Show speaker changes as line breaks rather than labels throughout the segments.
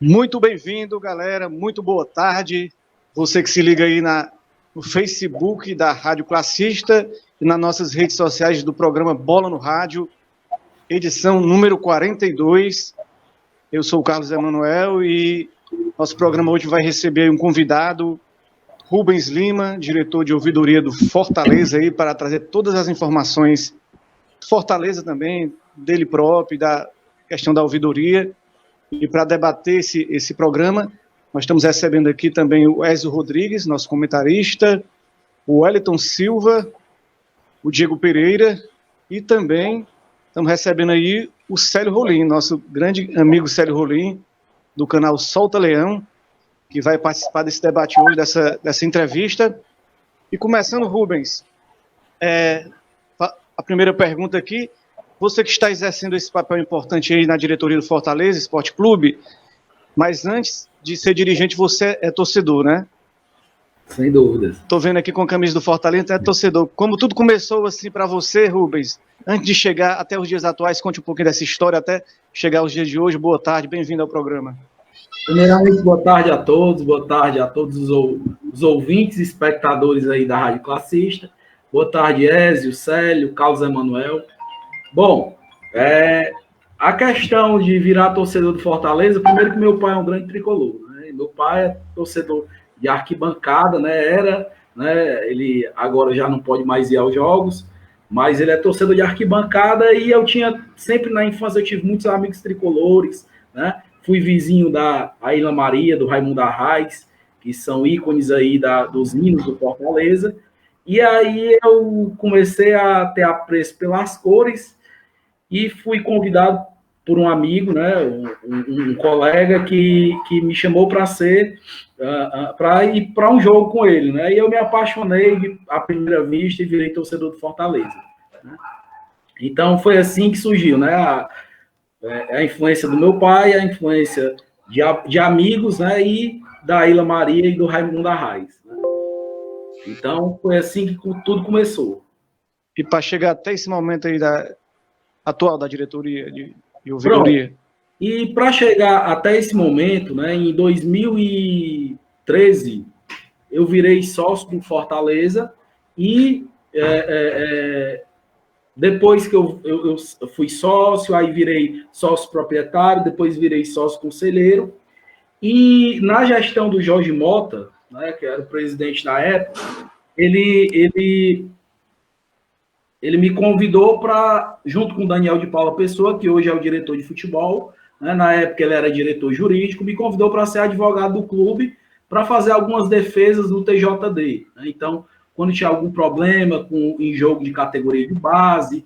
Muito bem-vindo, galera. Muito boa tarde. Você que se liga aí no Facebook da Rádio Classista e nas nossas redes sociais do programa Bola no Rádio, edição número 42. Eu sou o Carlos Emanuel e nosso programa hoje vai receber um convidado, Rubens Lima, diretor de ouvidoria do Fortaleza, aí, para trazer todas as informações do Fortaleza também, dele próprio, da questão da ouvidoria. E para debater esse programa, nós estamos recebendo aqui também o Ezio Rodrigues, nosso comentarista, o Wellington Silva, o Diego Pereira, e também estamos recebendo aí o Célio Rolim, nosso grande amigo Célio Rolim, do canal Solta Leão, que vai participar desse debate hoje, dessa entrevista. E começando, Rubens, a primeira pergunta aqui: você que está exercendo esse papel importante aí na diretoria do Fortaleza Esporte Clube, mas antes de ser dirigente, você é torcedor, né?
Sem dúvidas.
Estou vendo aqui com a camisa do Fortaleza, é torcedor. Como tudo começou assim para você, Rubens, antes de chegar até os dias atuais, conte um pouquinho dessa história até chegar aos dias de hoje. Boa tarde, bem-vindo ao programa.
Primeiramente, boa tarde a todos os ouvintes e espectadores aí da Rádio Classista. Boa tarde, Ezio, Célio, Carlos Emanuel. Bom, a questão de virar torcedor do Fortaleza, primeiro que meu pai é um grande tricolor, né? Meu pai é torcedor de arquibancada, né? Ele agora já não pode mais ir aos jogos, mas ele é torcedor de arquibancada e eu tinha, sempre na infância, eu tive muitos amigos tricolores, né? Fui vizinho da Ilha Maria, do Raimundo Arraes, que são ícones aí dos hinos do Fortaleza, e aí eu comecei a ter apreço pelas cores e fui convidado por um amigo, né, um colega que me chamou para ir para um jogo com ele, né, e eu me apaixonei à primeira vista e virei torcedor do Fortaleza, né? Então foi assim que surgiu, né, a influência do meu pai, a influência de amigos, né, e da Ilha Maria e do Raimundo Arraes, né? Então foi assim que tudo começou.
E para chegar até esse momento aí atual da diretoria de ouvidoria.
Pronto. E para chegar até esse momento, né, em 2013, eu virei sócio do Fortaleza e depois que eu fui sócio, aí virei sócio proprietário, depois virei sócio conselheiro. E na gestão do Jorge Mota, né, que era o presidente na época, ele me convidou para, junto com o Daniel de Paula Pessoa, que hoje é o diretor de futebol, né, na época ele era diretor jurídico, me convidou para ser advogado do clube, para fazer algumas defesas no TJD, né? Então, quando tinha algum problema em jogo de categoria de base,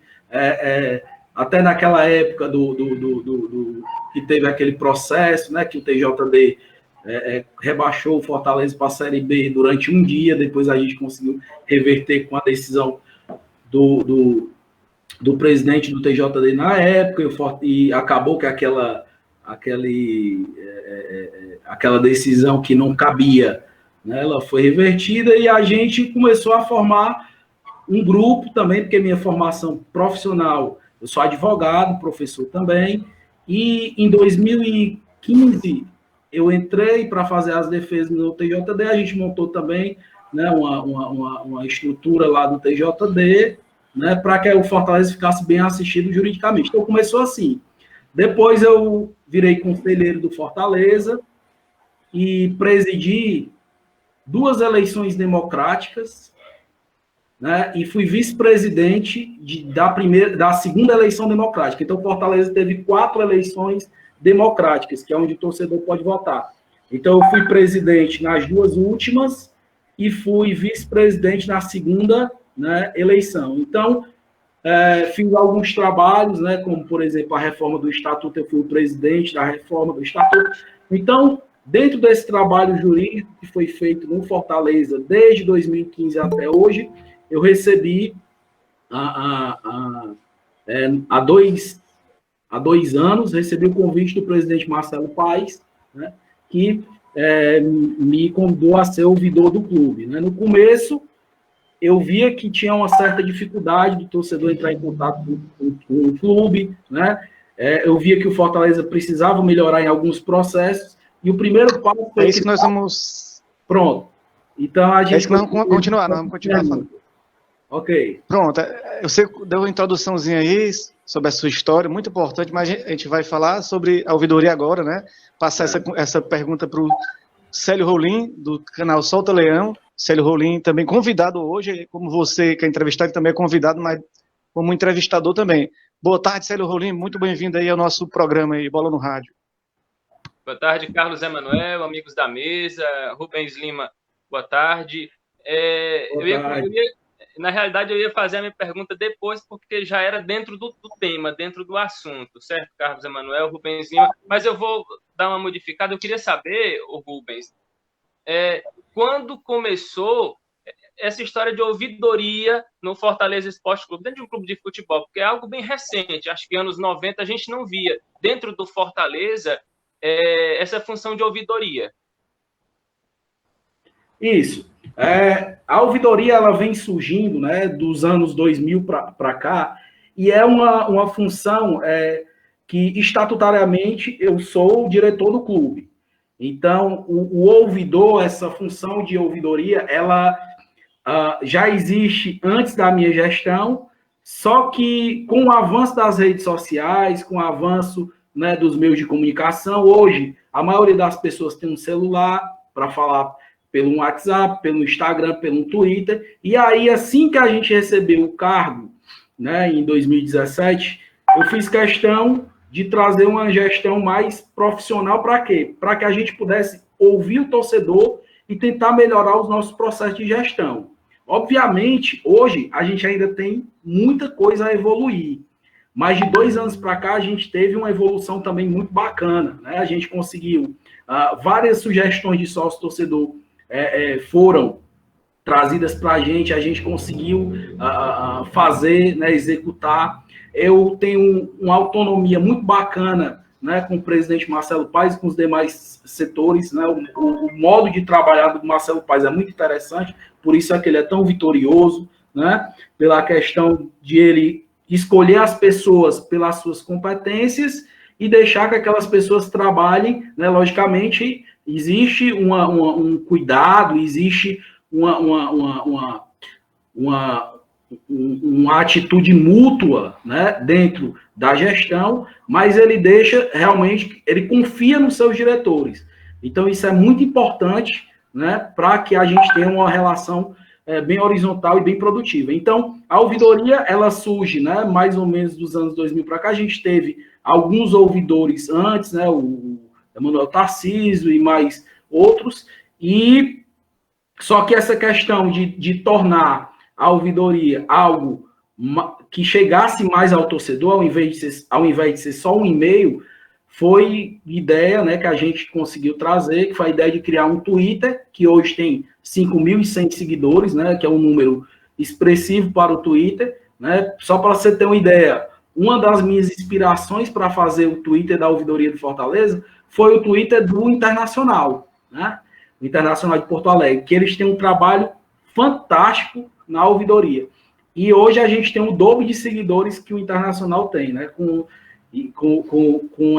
até naquela época que teve aquele processo, né, que o TJD rebaixou o Fortaleza para a Série B durante um dia, depois a gente conseguiu reverter com a decisão do presidente do TJD na época, e acabou que aquela decisão que não cabia, né, ela foi revertida e a gente começou a formar um grupo também, porque minha formação profissional, eu sou advogado, professor também, e em 2015 eu entrei para fazer as defesas no TJD, a gente montou também, né, uma estrutura lá do TJD, né, para que o Fortaleza ficasse bem assistido juridicamente. Então começou assim. Depois eu virei conselheiro do Fortaleza e presidi 2 eleições democráticas, né, e fui vice-presidente da segunda eleição democrática. Então, Fortaleza teve 4 eleições democráticas, que é onde o torcedor pode votar. Então, eu fui presidente nas 2 últimas e fui vice-presidente na segunda, né, eleição. Então, fiz alguns trabalhos, né, como, por exemplo, a reforma do Estatuto, eu fui o presidente da reforma do Estatuto. Então, dentro desse trabalho jurídico que foi feito no Fortaleza desde 2015 até hoje, eu recebi há 2 anos, recebi o convite do presidente Marcelo Paes, né, que me convidou a ser ouvidor do clube, né. No começo, eu via que tinha uma certa dificuldade do torcedor entrar em contato com o clube, né. Eu via que o Fortaleza precisava melhorar em alguns processos, E o primeiro passo foi...
É isso que nós vamos...
Pronto. Então, a gente...
É isso que nós vamos continuar, falando.
Ok.
Pronto, eu sei que deu uma introduçãozinha aí sobre a sua história, muito importante, mas a gente vai falar sobre a ouvidoria agora, né? Passar essa pergunta para o Célio Rolim, do canal Solta Leão. Célio Rolim também convidado hoje, como você que é entrevistado, também é convidado, mas como entrevistador também. Boa tarde, Célio Rolim, muito bem-vindo aí ao nosso programa aí, Bola no Rádio.
Boa tarde, Carlos Emanuel, amigos da mesa, Rubens Lima, boa tarde. Na realidade, eu ia fazer a minha pergunta depois, porque já era dentro do tema, dentro do assunto, certo, Carlos Emanuel, Rubens Lima? Mas eu vou dar uma modificada. Eu queria saber, Rubens, quando começou essa história de ouvidoria no Fortaleza Esporte Clube, dentro de um clube de futebol, porque é algo bem recente, acho que anos 90 a gente não via dentro do Fortaleza essa função de ouvidoria.
Isso. A ouvidoria ela vem surgindo, né, dos anos 2000 para cá, e é uma função que estatutariamente eu sou o diretor do clube. Então, o ouvidor, essa função de ouvidoria, ela já existe antes da minha gestão, só que com o avanço das redes sociais, com o avanço, né, dos meios de comunicação, hoje a maioria das pessoas tem um celular para falar pelo WhatsApp, pelo Instagram, pelo Twitter, e aí assim que a gente recebeu o cargo, né, em 2017, eu fiz questão de trazer uma gestão mais profissional para quê? Para que a gente pudesse ouvir o torcedor e tentar melhorar os nossos processos de gestão. Obviamente, hoje a gente ainda tem muita coisa a evoluir, mas de 2 anos para cá a gente teve uma evolução também muito bacana, né? A gente conseguiu várias sugestões de sócio-torcedor foram trazidas para a gente conseguiu fazer, né, executar. Eu tenho uma autonomia muito bacana, né, com o presidente Marcelo Paes e com os demais setores, né? O modo de trabalhar do Marcelo Paes é muito interessante, por isso é que ele é tão vitorioso, né? Pela questão de ele escolher as pessoas pelas suas competências e deixar que aquelas pessoas trabalhem, né? Logicamente, existe um cuidado, existe uma atitude mútua, né, dentro da gestão, mas ele deixa realmente, ele confia nos seus diretores. Então, isso é muito importante, né, para que a gente tenha uma relação bem horizontal e bem produtiva. Então, a ouvidoria, ela surge, né, mais ou menos dos anos 2000 para cá. A gente teve alguns ouvidores antes, né, o Emanuel Tarcísio e mais outros, e só que essa questão de tornar a ouvidoria algo que chegasse mais ao torcedor, ao invés de ser só um e-mail, foi ideia, né, que a gente conseguiu trazer, que foi a ideia de criar um Twitter, que hoje tem 5.100 seguidores, né, que é um número expressivo para o Twitter, né? Só para você ter uma ideia, uma das minhas inspirações para fazer o Twitter da ouvidoria do Fortaleza foi o Twitter do Internacional, né? O Internacional de Porto Alegre, que eles têm um trabalho fantástico na ouvidoria. E hoje a gente tem o dobro de seguidores que o Internacional tem, né? Com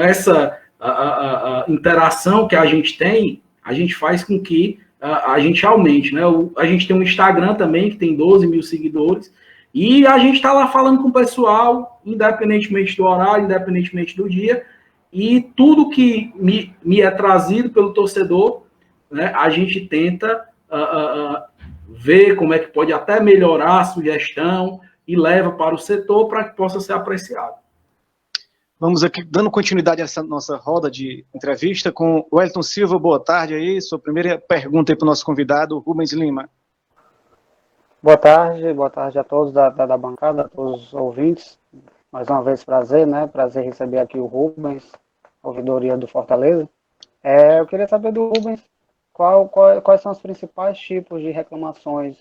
essa interação que a gente tem, a gente faz com que a gente aumente, né? A gente tem um Instagram também, que tem 12 mil seguidores, e a gente está lá falando com o pessoal, independentemente do horário, independentemente do dia, e tudo que me é trazido pelo torcedor, né, a gente tenta ver como é que pode até melhorar a sugestão e leva para o setor para que possa ser apreciado.
Vamos aqui, dando continuidade a essa nossa roda de entrevista com o Wellington Silva. Boa tarde aí, sua primeira pergunta aí para o nosso convidado, Rubens Lima.
Boa tarde a todos da bancada, a todos os ouvintes. Mais uma vez, prazer, né? Prazer receber aqui o Rubens, ouvidoria do Fortaleza. Eu queria saber do Rubens quais são os principais tipos de reclamações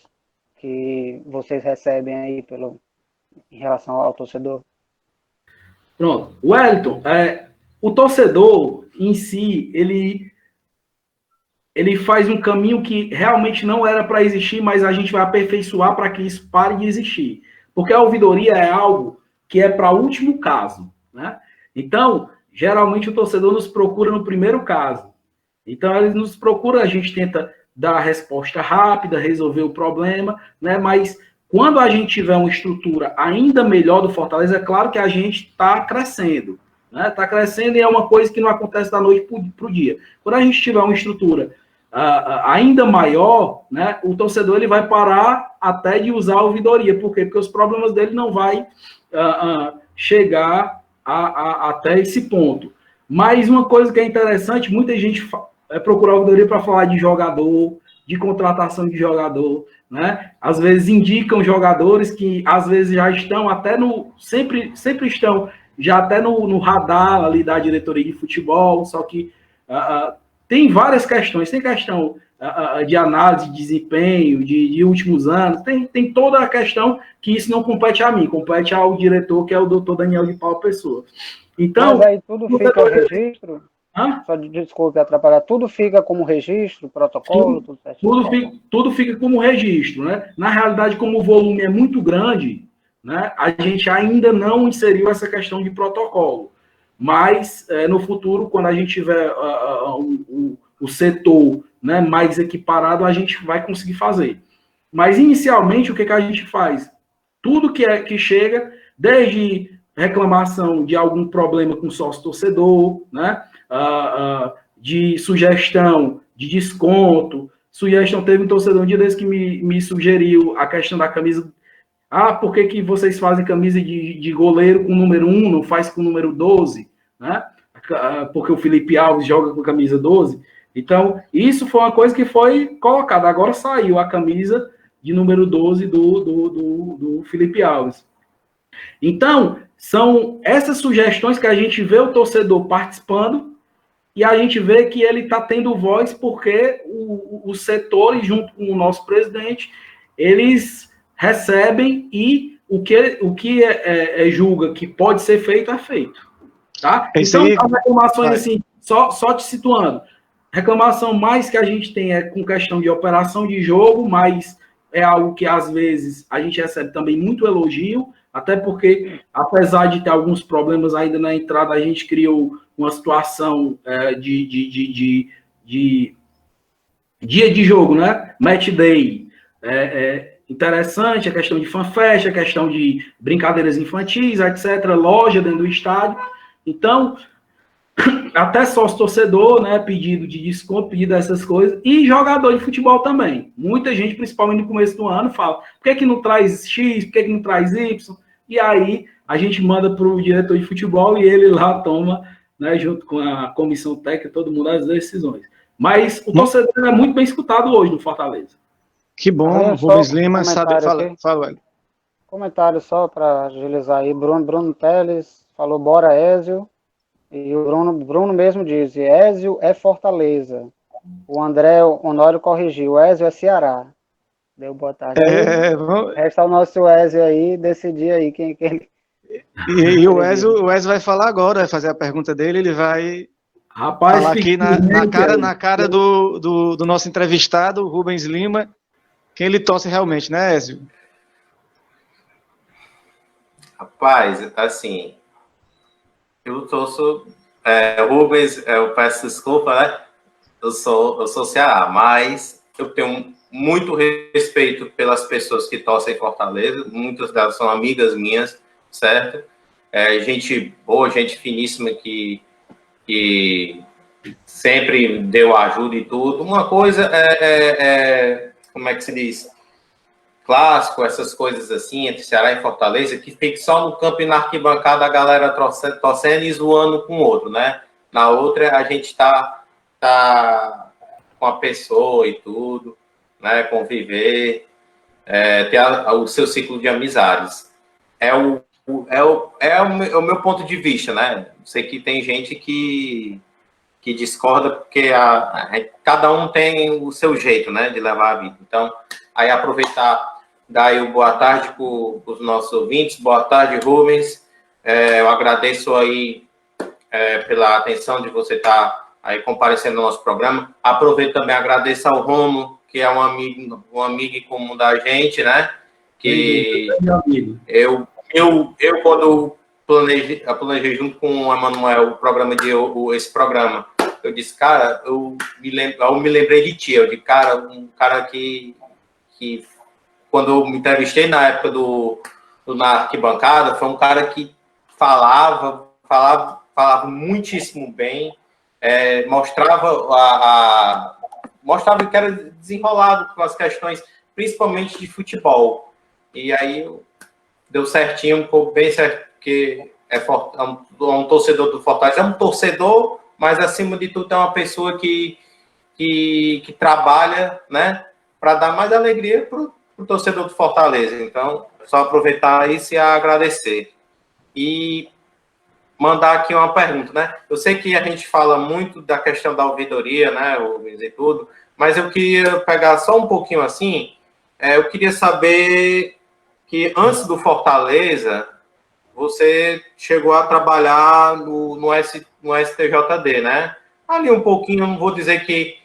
que vocês recebem aí em relação ao torcedor.
Pronto. Wellington, o torcedor em si, ele faz um caminho que realmente não era para existir, mas a gente vai aperfeiçoar para que isso pare de existir. Porque a ouvidoria é algo que é para último caso, né? Então, geralmente o torcedor nos procura no primeiro caso. Então, eles nos procuram, a gente tenta dar a resposta rápida, resolver o problema, né? Mas quando a gente tiver uma estrutura ainda melhor do Fortaleza, é claro que a gente está crescendo, né? Está crescendo e é uma coisa que não acontece da noite para o dia. Quando a gente tiver uma estrutura ainda maior, né, o torcedor ele vai parar até de usar a ouvidoria. Por quê? Porque os problemas dele não vai chegar até esse ponto. Mas uma coisa que é interessante, muita gente procura a ouvidoria para falar de jogador, de contratação de jogador, né? Às vezes indicam jogadores que às vezes já estão até sempre estão já até no radar ali da diretoria de futebol, só que tem várias questões, tem questão de análise de desempenho, de últimos anos, tem toda a questão que isso não compete a mim, compete ao diretor, que é o doutor Daniel de Paula Pessoa. Então,
mas aí tudo fica registro? Só desculpe atrapalhar, tudo fica como registro, protocolo, tudo certinho?
Tudo fica como registro, né? Na realidade, como o volume é muito grande, né, a gente ainda não inseriu essa questão de protocolo. Mas, no futuro, quando a gente tiver o setor, né, mais equiparado, a gente vai conseguir fazer. Mas, inicialmente, o que a gente faz? Tudo que chega, desde reclamação de algum problema com sócio-torcedor, né, de sugestão de desconto, teve um torcedor um dia desse que me sugeriu a questão da camisa. Por que vocês fazem camisa de goleiro com o número 1, não faz com o número 12? Né? Porque o Felipe Alves joga com a camisa 12. Então, isso foi uma coisa que foi colocada. Agora saiu a camisa de número 12 do Felipe Alves. Então, são essas sugestões que a gente vê o torcedor participando e a gente vê que ele está tendo voz porque os setores, junto com o nosso presidente, eles recebem e o que julga que pode ser feito, é feito. Tá? Então, as reclamações, assim, só te situando, reclamação mais que a gente tem é com questão de operação de jogo, mas é algo que, às vezes, a gente recebe também muito elogio, até porque, apesar de ter alguns problemas ainda na entrada, a gente criou uma situação de dia de jogo, né? Match day. Interessante, a questão de fanfest, a questão de brincadeiras infantis, etc., loja dentro do estádio. Então, até sócio-torcedor, né, pedido de desconto, pedido dessas coisas, e jogador de futebol também. Muita gente, principalmente no começo do ano, fala, por que não traz X, por que não traz Y? E aí, a gente manda para o diretor de futebol e ele lá toma, né, junto com a comissão técnica, todo mundo, as decisões. Mas o torcedor é muito bem escutado hoje no Fortaleza.
Que bom, Rubens Lima, sabe, fala.
Comentário só para agilizar aí, Bruno Teles falou, bora Ézio, e o Bruno mesmo diz, Ézio é Fortaleza. O André Honório corrigiu, Ézio é Ceará. Deu boa tarde. Resta o nosso Ézio aí, decidir aí quem ele...
E o Ézio vai falar agora, vai fazer a pergunta dele, ele vai falar aqui na cara do nosso entrevistado, Rubens Lima, quem ele torce realmente, né, Ézio?
Rapaz, assim, eu torço, Rubens, eu peço desculpa, né? Eu sou Ceará, mas eu tenho muito respeito pelas pessoas que torcem Fortaleza, muitas delas são amigas minhas, certo? Gente boa, gente finíssima que sempre deu ajuda e tudo. Uma coisa como é que se diz? Clássico, essas coisas assim, entre Ceará e Fortaleza, que fica só no campo e na arquibancada a galera torcendo e zoando com o outro, né? Na outra, a gente tá com a pessoa e tudo, né? Conviver, ter o seu ciclo de amizades. É o meu ponto de vista, né? Sei que tem gente que discorda, porque cada um tem o seu jeito, né? De levar a vida. Então, aí aproveitar, dar aí boa tarde para os nossos ouvintes. Boa tarde, Rubens. Eu agradeço aí pela atenção de você estar aí comparecendo no nosso programa. Aproveito também, agradeço ao Romo, que é um amigo em comum da gente, né? Que eu quando planejei junto com o Emanuel esse programa, eu disse, cara, eu me lembrei de ti, eu disse, cara, um cara que quando eu me entrevistei na época na arquibancada, foi um cara que falava muitíssimo bem, mostrava que era desenrolado com as questões, principalmente de futebol. E aí deu certinho, ficou bem certo, porque é um torcedor do Fortaleza, é um torcedor, mas acima de tudo é uma pessoa que trabalha, né, para dar mais alegria para o torcedor do Fortaleza. Então, só aproveitar isso e agradecer. E mandar aqui uma pergunta, né? Eu sei que a gente fala muito da questão da ouvidoria, né, e tudo, mas eu queria pegar só um pouquinho assim, eu queria saber que antes do Fortaleza, você chegou a trabalhar no STJD, né? Ali um pouquinho, não vou dizer que...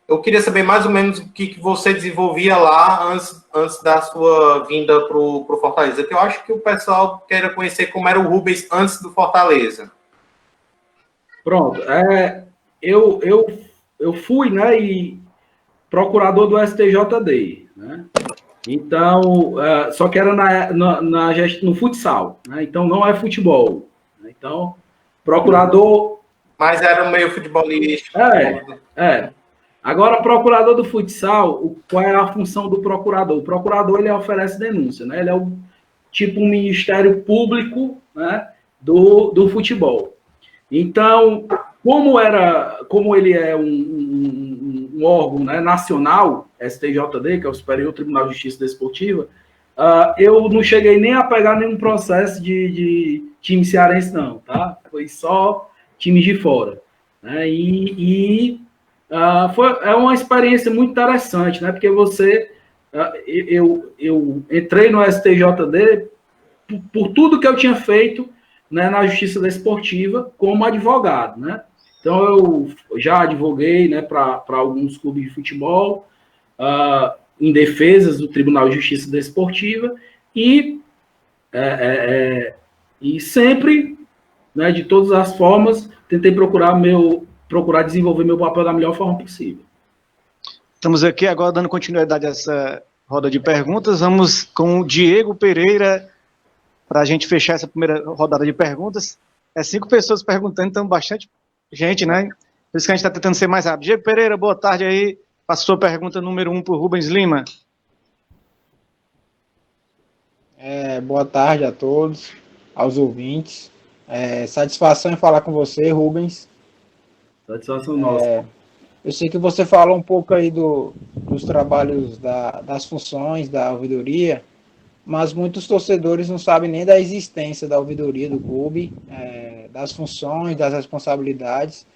Eu queria saber mais ou menos o que você desenvolvia lá antes da sua vinda para o Fortaleza, que eu acho que o pessoal quer conhecer como era o Rubens antes do Fortaleza.
Pronto. Eu fui, né, procurador do STJD, né? Então, só que era no futsal, né? Então não é futebol. Né? Então, procurador...
Mas era meio futebolístico.
Agora, procurador do futsal, qual é a função do procurador? O procurador, ele oferece denúncia, né? Ele é um ministério público, né, do futebol. Então, como ele é um órgão, né, nacional, STJD, que é o Superior Tribunal de Justiça Desportiva, eu não cheguei nem a pegar nenhum processo de time cearense, não, tá? Foi só times de fora. Né? É uma experiência muito interessante, né? Porque eu entrei no STJD por tudo que eu tinha feito, né, na Justiça Desportiva como advogado, né? Então eu já advoguei, né, para alguns clubes de futebol, em defesas do Tribunal de Justiça Desportiva e sempre, né, de todas as formas, tentei procurar desenvolver meu papel da melhor forma possível.
Estamos aqui agora dando continuidade a essa roda de perguntas. Vamos com o Diego Pereira para a gente fechar essa primeira rodada de perguntas. 5 pessoas perguntando, então bastante gente, né? Por isso que a gente está tentando ser mais rápido. Diego Pereira, boa tarde aí. Passa a sua pergunta número 1 para o Rubens Lima.
Boa tarde a todos, aos ouvintes. Satisfação em falar com você, Rubens.
Satisfação nossa.
Eu sei que você falou um pouco aí dos trabalhos das funções da ouvidoria, mas muitos torcedores não sabem nem da existência da ouvidoria do clube, das funções, das responsabilidades.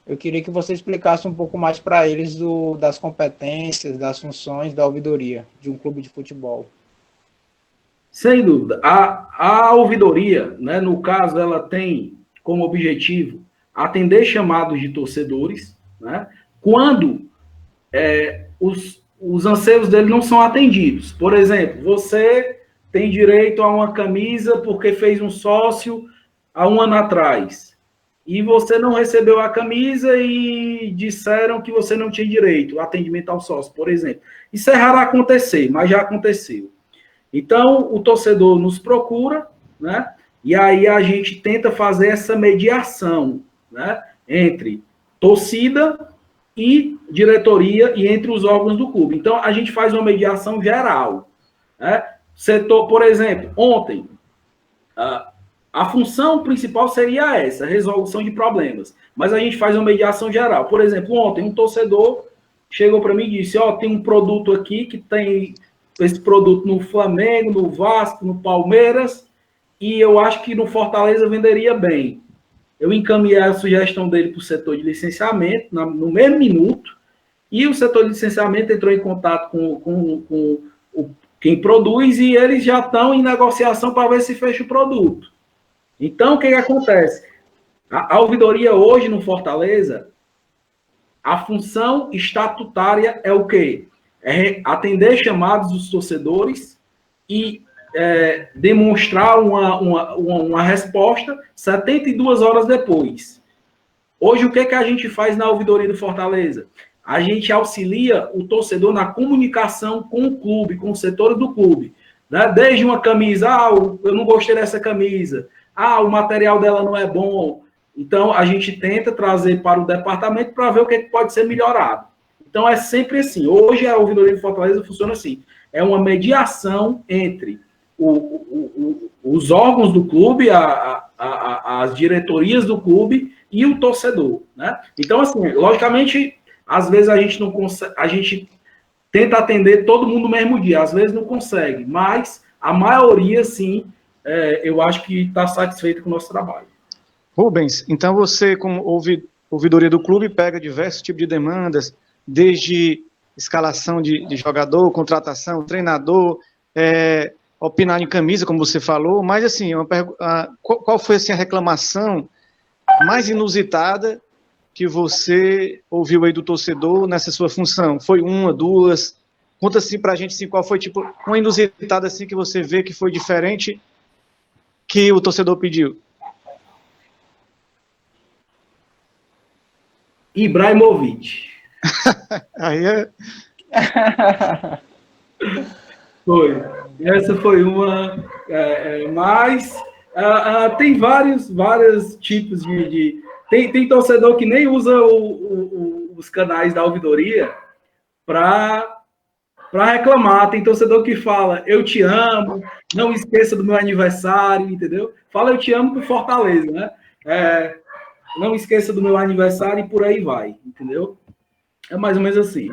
Eu queria que você explicasse um pouco mais para eles das competências, das funções da ouvidoria de um clube de futebol.
Sem dúvida. A ouvidoria, né, no caso, ela tem como objetivo atender chamados de torcedores, né, quando os anseios dele não são atendidos. Por exemplo, você tem direito a uma camisa porque fez um sócio há um ano atrás, e você não recebeu a camisa e disseram que você não tinha direito ao atendimento ao sócio, por exemplo. Isso é raro acontecer, mas já aconteceu. Então, o torcedor nos procura, né? E aí a gente tenta fazer essa mediação, né, entre torcida e diretoria e entre os órgãos do clube. Então, a gente faz uma mediação geral. Né? Setor, por exemplo, ontem, a função principal seria essa, resolução de problemas. Mas a gente faz uma mediação geral. Por exemplo, ontem, um torcedor chegou para mim e disse, tem um produto aqui que tem esse produto no Flamengo, no Vasco, no Palmeiras, e eu acho que no Fortaleza venderia bem. Eu encaminhei a sugestão dele para o setor de licenciamento, no mesmo minuto, e o setor de licenciamento entrou em contato com quem produz, e eles já estão em negociação para ver se fecha o produto. Então, o que acontece? A ouvidoria hoje no Fortaleza, a função estatutária é o quê? É atender chamados dos torcedores e demonstrar uma resposta 72 horas depois. Hoje, o que a gente faz na ouvidoria do Fortaleza? A gente auxilia o torcedor na comunicação com o clube, com os setores do clube. Né? Desde uma camisa, eu não gostei dessa camisa, o material dela não é bom. Então, a gente tenta trazer para o departamento para ver o que pode ser melhorado. Então, é sempre assim. Hoje, a ouvidoria do Fortaleza funciona assim. É uma mediação entre os órgãos do clube, as diretorias do clube e o torcedor, né? Então, assim, logicamente, às vezes a gente não consegue, a gente tenta atender todo mundo no mesmo dia, às vezes não consegue, mas a maioria, sim, eu acho que está satisfeito com o nosso trabalho.
Rubens, então você, como ouvidoria do clube, pega diversos tipos de demandas, desde escalação de jogador, contratação, treinador, opinar em camisa, como você falou, mas assim, qual foi assim, a reclamação mais inusitada que você ouviu aí do torcedor nessa sua função? Foi uma, duas? Conta assim pra gente assim, qual foi tipo uma inusitada assim que você vê que foi diferente que o torcedor pediu.
Ibrahimovic.
Aí é...
Foi. Essa foi uma, mas tem vários tipos de tem torcedor que nem usa os canais da ouvidoria para reclamar. Tem torcedor que fala, eu te amo, não esqueça do meu aniversário, entendeu? Fala, eu te amo pro Fortaleza, né? Não esqueça do meu aniversário e por aí vai, entendeu? É mais ou menos assim.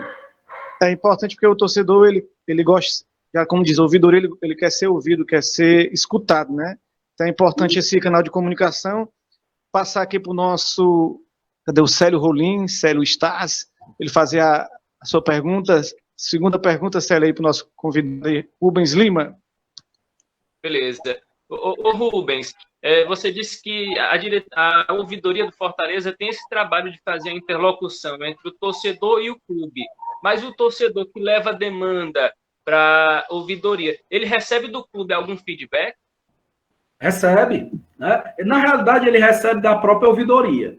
É importante porque o torcedor, ele gosta, já como diz, o ouvidor, ele quer ser ouvido, quer ser escutado, né? Então é importante esse canal de comunicação. Passar aqui para o nosso, cadê o Célio Rolim, Célio Stas, ele fazer a sua pergunta, segunda pergunta, Célio, aí para o nosso convidado Rubens Lima.
Beleza. Ô Rubens, você disse que a ouvidoria do Fortaleza tem esse trabalho de fazer a interlocução entre o torcedor e o clube, mas o torcedor que leva a demanda para a ouvidoria, ele recebe do clube algum feedback?
Recebe, né? Na realidade, ele recebe da própria ouvidoria.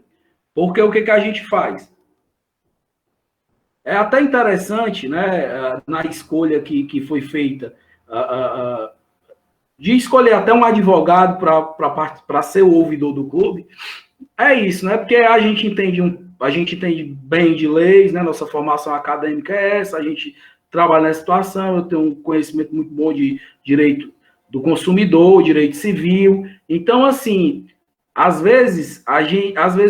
Porque o que a gente faz? É até interessante, né, na escolha que foi feita, de escolher até um advogado para ser o ouvidor do clube. É isso, né? Porque a gente entende bem de leis, né? Nossa formação acadêmica é essa, a gente trabalha nessa situação, eu tenho um conhecimento muito bom de direito do consumidor, direito civil. Então, assim, às vezes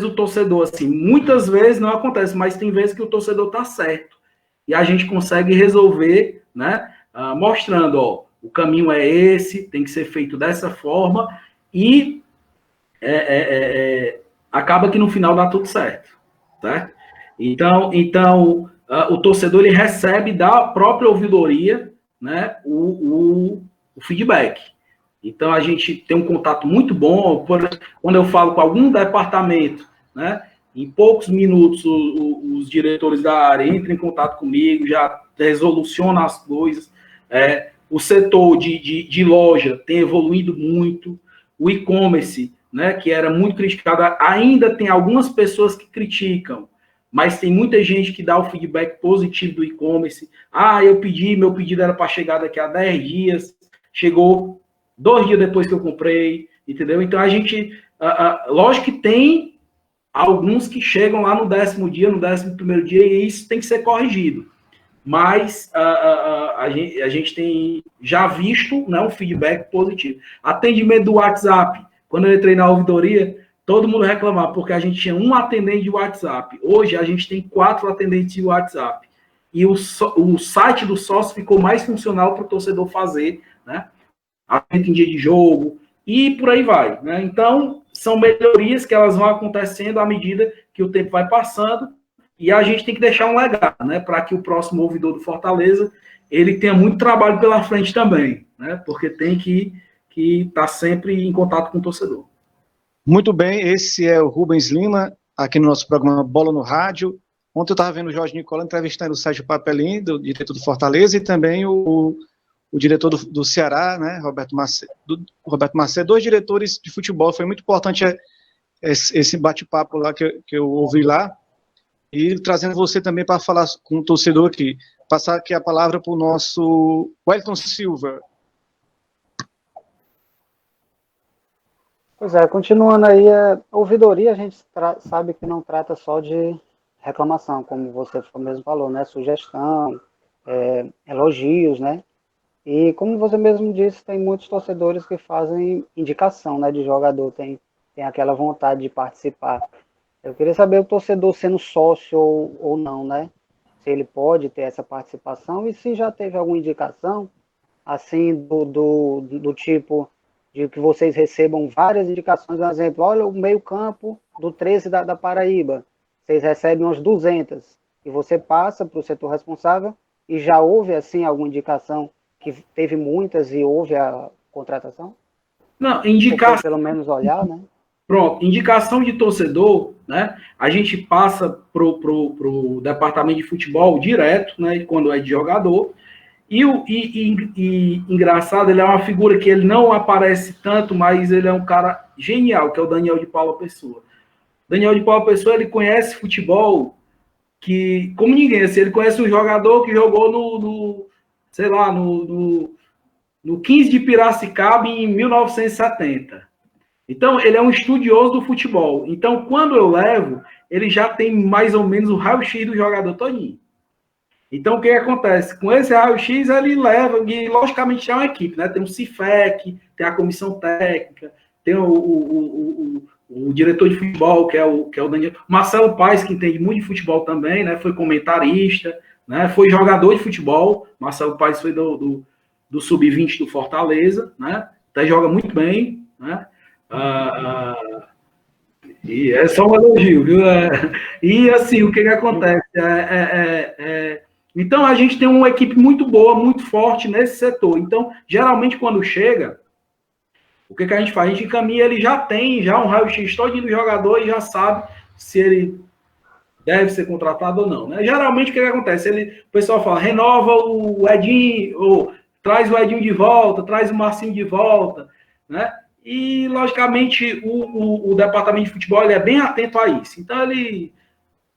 o torcedor, assim, muitas vezes não acontece, mas tem vezes que o torcedor está certo. E a gente consegue resolver, né? Mostrando, ó, o caminho é esse, tem que ser feito dessa forma, e acaba que no final dá tudo certo, certo? Então o torcedor, ele recebe da própria ouvidoria, né, o feedback. Então, a gente tem um contato muito bom. Quando eu falo com algum departamento, né, em poucos minutos os diretores da área entram em contato comigo, já resolucionam as coisas. O setor de loja tem evoluído muito. O e-commerce, né, que era muito criticado, ainda tem algumas pessoas que criticam, mas tem muita gente que dá o feedback positivo do e-commerce. Meu pedido era para chegar daqui a 10 dias, chegou 2 dias depois que eu comprei, entendeu? Então, a gente, lógico que tem alguns que chegam lá no 10º dia, no 11º dia, e isso tem que ser corrigido. Mas a gente tem já visto, né, um feedback positivo. Atendimento do WhatsApp. Quando eu entrei na ouvidoria, todo mundo reclamava, porque a gente tinha um atendente de WhatsApp. Hoje, a gente tem 4 atendentes de WhatsApp. E o site do sócio ficou mais funcional para o torcedor fazer, né? Atendimento em dia de jogo, e por aí vai, né? Então, são melhorias que elas vão acontecendo à medida que o tempo vai passando, e a gente tem que deixar um legado, né? Para que o próximo ouvidor do Fortaleza, ele tenha muito trabalho pela frente também, né? Porque tem que estar sempre em contato com o torcedor.
Muito bem, esse é o Rubens Lima, aqui no nosso programa Bola no Rádio. Ontem eu estava vendo o Jorge Nicola entrevistando o Sérgio Papelin, do diretor do Fortaleza, e também o diretor do Ceará, né, Roberto Macedo, 2 diretores de futebol. Foi muito importante esse bate-papo lá que eu ouvi lá, e trazendo você também para falar com o torcedor aqui. Passar aqui a palavra para o nosso Wellington Silva.
Pois é, continuando aí, a ouvidoria a gente sabe que não trata só de reclamação, como você mesmo falou, né? Sugestão, elogios, né? E como você mesmo disse, tem muitos torcedores que fazem indicação, né, de jogador, tem aquela vontade de participar. Eu queria saber o torcedor sendo sócio ou não, né? Se ele pode ter essa participação e se já teve alguma indicação, assim, do tipo de que vocês recebam várias indicações. Por exemplo, olha o meio-campo do 13 da Paraíba, vocês recebem umas 200 e você passa para o setor responsável e já houve, assim, alguma indicação que teve muitas e houve a contratação?
Não, indicação.
Pelo menos olhar, né?
Pronto, indicação de torcedor, né? A gente passa pro departamento de futebol direto, né? Quando é de jogador. E engraçado, ele é uma figura que ele não aparece tanto, mas ele é um cara genial, que é o Daniel de Paula Pessoa. Daniel de Paula Pessoa, ele conhece futebol que, como ninguém, assim, ele conhece um jogador que jogou no 15 de Piracicaba em 1970. Então, ele é um estudioso do futebol. Então, quando eu levo, ele já tem mais ou menos o raio-x do jogador todinho. Então, o que acontece? Com esse raio-x, ele leva, e logicamente é uma equipe, né? Tem o CIFEC, tem a comissão técnica, tem o diretor de futebol, que é o Daniel. Marcelo Paes, que entende muito de futebol também, né? Foi comentarista, né? Foi jogador de futebol. Marcelo Paes foi do Sub-20 do Fortaleza, né? Até joga muito bem, né? E é só um elogio, viu? E assim, o que acontece? Então, a gente tem uma equipe muito boa, muito forte nesse setor. Então, geralmente, quando chega, o que a gente faz? A gente encaminha, ele já tem um raio-x todinho do jogador e já sabe se ele deve ser contratado ou não, né? Geralmente, o que acontece? O pessoal fala, renova o Edinho, ou traz o Edinho de volta, traz o Marcinho de volta, né? E, logicamente, o departamento de futebol ele é bem atento a isso. Então,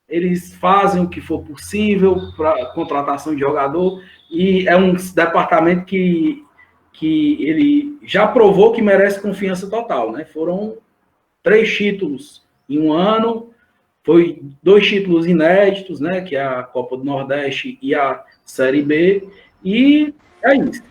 eles fazem o que for possível para contratação de jogador, e é um departamento que ele já provou que merece confiança total, né? Foram 3 títulos em um ano, foi 2 títulos inéditos, né? Que é a Copa do Nordeste e a Série B, e é isso.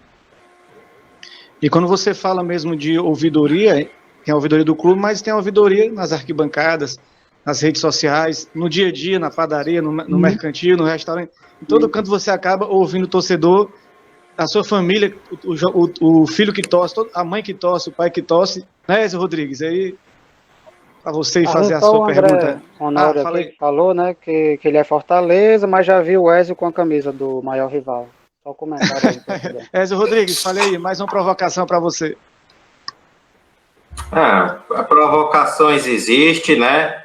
E quando você fala mesmo de ouvidoria, tem a ouvidoria do clube, mas tem a ouvidoria nas arquibancadas, nas redes sociais, no dia a dia, na padaria, no mercantil, no restaurante. Em todo canto você acaba ouvindo o torcedor, a sua família, o filho que torce, a mãe que torce, o pai que torce, né, Ezio Rodrigues? Aí, para você fazer
então,
a sua
André
pergunta.
Honório aqui falou, né, que ele é Fortaleza, mas já viu o Ezio com a camisa do maior rival. Só um comentário aí.
Ezio Rodrigues, falei aí, mais uma provocação para você.
Provocações existem, né?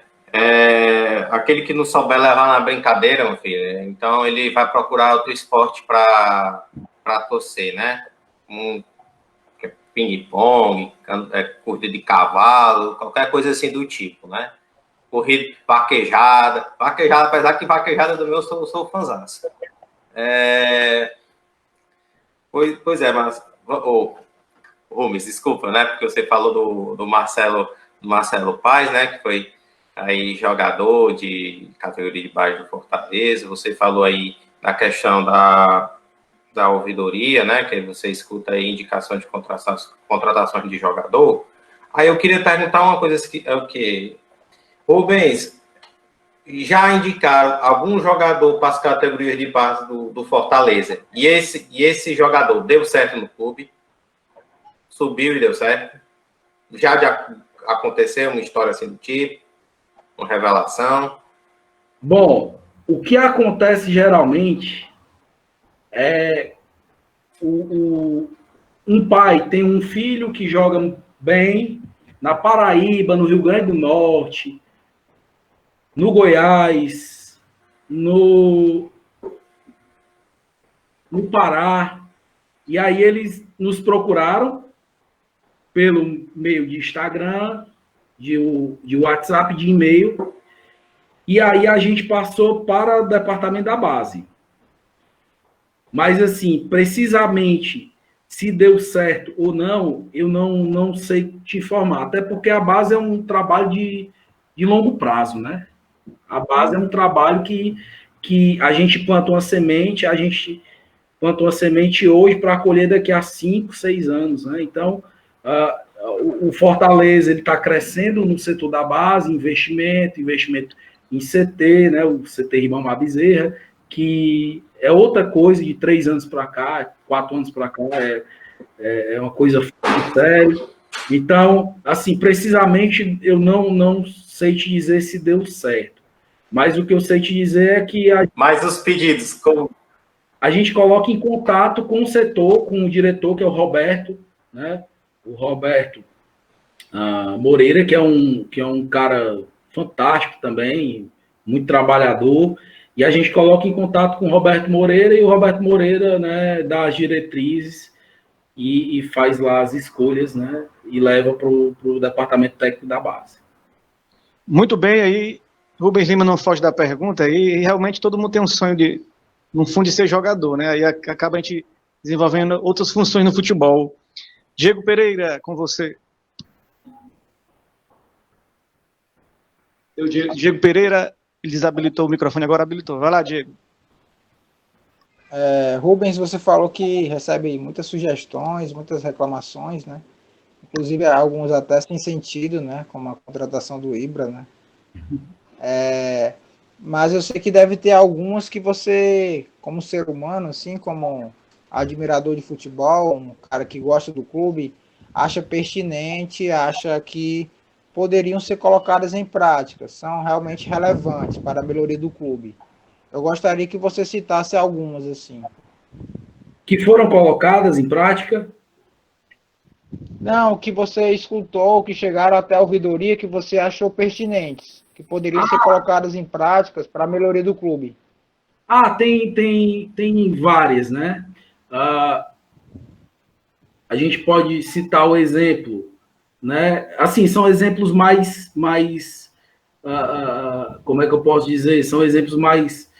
Aquele que não souber levar na brincadeira, meu filho, então ele vai procurar outro esporte para torcer, né? Ping-pong, corrida de cavalo, qualquer coisa assim do tipo, né? Corrida, vaquejada, apesar que vaquejada do meu eu sou fãzaço. Pois é, mas Rubens, desculpa, né? Porque você falou do Marcelo Paes, né? Que foi aí jogador de categoria de base do Fortaleza. Você falou aí da questão da ouvidoria, né? Que você escuta aí indicação de contratações de jogador. Aí eu queria perguntar uma coisa que Rubens, já indicaram algum jogador para as categorias de base do Fortaleza? E esse jogador deu certo no clube? Subiu e deu certo? Já aconteceu uma história assim do tipo? Uma revelação?
Bom, o que acontece geralmente é um pai tem um filho que joga bem na Paraíba, no Rio Grande do Norte, no Goiás, no Pará, e aí eles nos procuraram pelo meio de Instagram de WhatsApp, de e-mail, e aí a gente passou para o departamento da base. Mas, assim, precisamente, se deu certo ou não, eu não sei te informar, até porque a base é um trabalho de longo prazo, né? A base é um trabalho que a gente planta uma semente, hoje para colher daqui a 5, 6 anos, né? Então, o Fortaleza ele está crescendo no setor da base, investimento em CT, né? O CT Ribamar Bezerra, que é outra coisa de 3 anos para cá, 4 anos para cá, é uma coisa séria. Então, assim, precisamente eu não sei te dizer se deu certo. Mas o que eu sei te dizer é que
Mas os pedidos, como...
a gente coloca em contato com o setor, com o diretor, que é o Roberto, né? O Roberto Moreira, que é um cara fantástico também, muito trabalhador, e a gente coloca em contato com o Roberto Moreira, e o Roberto Moreira, né, dá as diretrizes e faz lá as escolhas, né, e leva para o departamento técnico da base.
Muito bem, aí Rubens Lima não foge da pergunta, e realmente todo mundo tem um sonho no fundo, de ser jogador, né? Aí acaba a gente desenvolvendo outras funções no futebol. Diego Pereira, com você. Diego Pereira, ele desabilitou o microfone, agora habilitou. Vai lá, Diego.
Rubens, você falou que recebe muitas sugestões, muitas reclamações, né? Inclusive alguns até sem sentido, né? Como a contratação do Ibra, né? Mas eu sei que deve ter algumas que você, como ser humano, assim, como admirador de futebol, um cara que gosta do clube, acha pertinente, acha que poderiam ser colocadas em prática, são realmente relevantes para a melhoria do clube. Eu gostaria que você citasse algumas, assim.
Que foram colocadas em prática?
Não, que você escutou, que chegaram até a ouvidoria, que você achou pertinentes, que poderiam ser colocadas em práticas para a melhoria do clube.
Tem várias, né? A gente pode citar o exemplo, né? Assim, são exemplos mais como é que eu posso dizer? São exemplos mais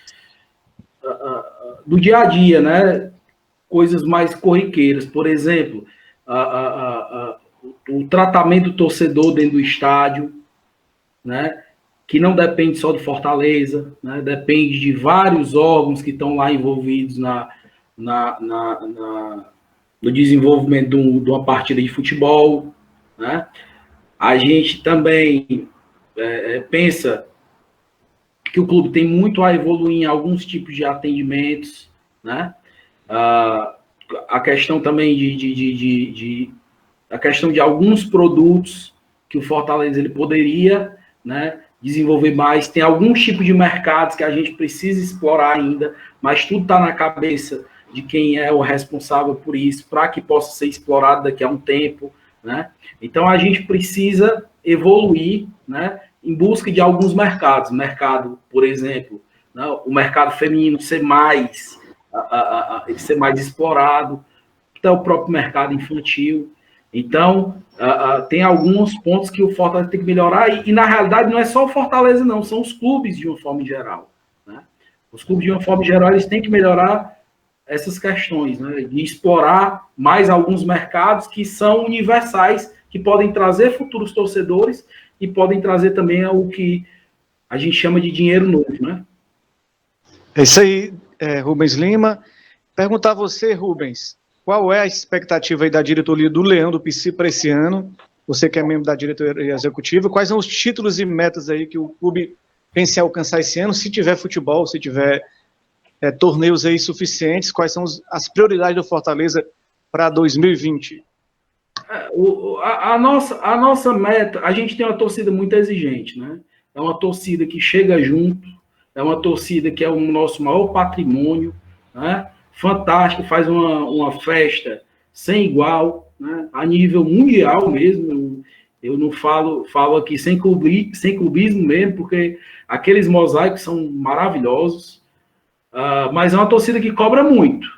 do dia a dia, né? Coisas mais corriqueiras. Por exemplo, o tratamento do torcedor dentro do estádio, né? Que não depende só do Fortaleza, né? Depende de vários órgãos que estão lá envolvidos no desenvolvimento de uma partida de futebol, né? A gente também pensa que o clube tem muito a evoluir em alguns tipos de atendimentos, né? A questão também a questão de alguns produtos que o Fortaleza ele poderia, né, desenvolver mais. Tem alguns tipos de mercados que a gente precisa explorar ainda, mas tudo está na cabeça de quem é o responsável por isso, para que possa ser explorado daqui a um tempo, né? Então a gente precisa evoluir, né, em busca de alguns mercados. Mercado, por exemplo, né, o mercado feminino ser mais explorado, até o próprio mercado infantil. Então, tem alguns pontos que o Fortaleza tem que melhorar, e na realidade não é só o Fortaleza, não, são os clubes de uma forma geral, né? Os clubes de uma forma geral, eles têm que melhorar essas questões, né? De explorar mais alguns mercados que são universais, que podem trazer futuros torcedores e podem trazer também o que a gente chama de dinheiro novo, né?
É isso aí, Rubens Lima. Perguntar a você, Rubens, qual é a expectativa aí da diretoria do Leão do PC para esse ano? Você que é membro da diretoria executiva, quais são os títulos e metas aí que o clube pensa em alcançar esse ano? Se tiver futebol, se tiver torneios aí suficientes, quais são as prioridades do Fortaleza para 2020?
A nossa meta, a gente tem uma torcida muito exigente, né? É uma torcida que chega junto, é uma torcida que é o nosso maior patrimônio, né? Fantástico, faz uma festa sem igual, né? A nível mundial mesmo. Eu não falo aqui sem clubismo mesmo, porque aqueles mosaicos são maravilhosos, mas é uma torcida que cobra muito.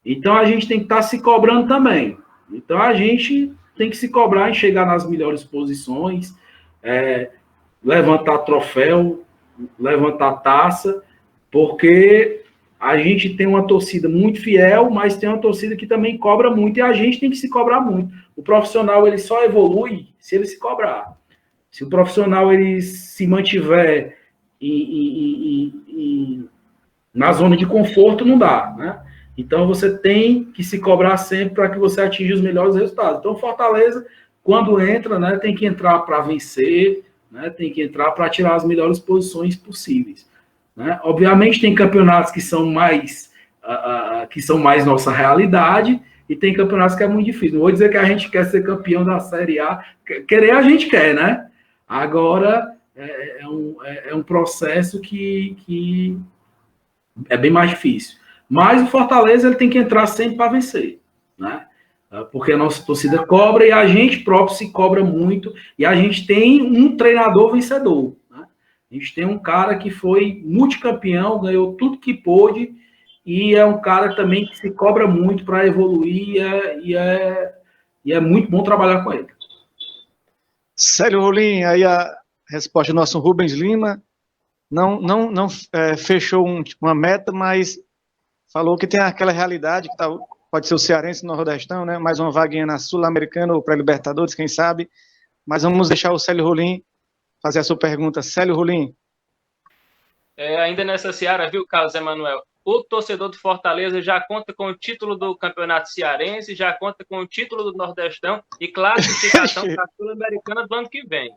Então a gente tem que estar se cobrando também. Então a gente tem que se cobrar em chegar nas melhores posições, levantar troféu, levantar taça, porque a gente tem uma torcida muito fiel, mas tem uma torcida que também cobra muito, e a gente tem que se cobrar muito. O profissional, ele só evolui se ele se cobrar. Se o profissional ele se mantiver na zona de conforto, não dá, né? Então, você tem que se cobrar sempre para que você atinja os melhores resultados. Então, Fortaleza, quando entra, né, tem que entrar para vencer, né, tem que entrar para tirar as melhores posições possíveis, né? Obviamente, tem campeonatos que são mais nossa realidade, e tem campeonatos que é muito difícil. Não vou dizer que a gente quer ser campeão da Série A. Querer a gente quer, né? Agora, é um processo que é bem mais difícil. Mas o Fortaleza ele tem que entrar sempre para vencer, né? Porque a nossa torcida cobra e a gente próprio se cobra muito, e a gente tem um treinador vencedor, né? A gente tem um cara que foi multicampeão, ganhou tudo que pôde, e é um cara também que se cobra muito para evoluir, e é muito bom trabalhar com ele.
Célio Rolim, aí a resposta do nosso Rubens Lima, não fechou uma meta, mas falou que tem aquela realidade que pode ser o cearense no Nordestão, né? Mais uma vaguinha na Sul-Americana ou pré-Libertadores, quem sabe. Mas vamos deixar o Célio Rolim fazer a sua pergunta. Célio Rolim.
Ainda nessa seara, viu, Carlos Emanuel? O torcedor do Fortaleza já conta com o título do Campeonato Cearense, já conta com o título do Nordestão e classificação para a Sul-Americana do ano que vem.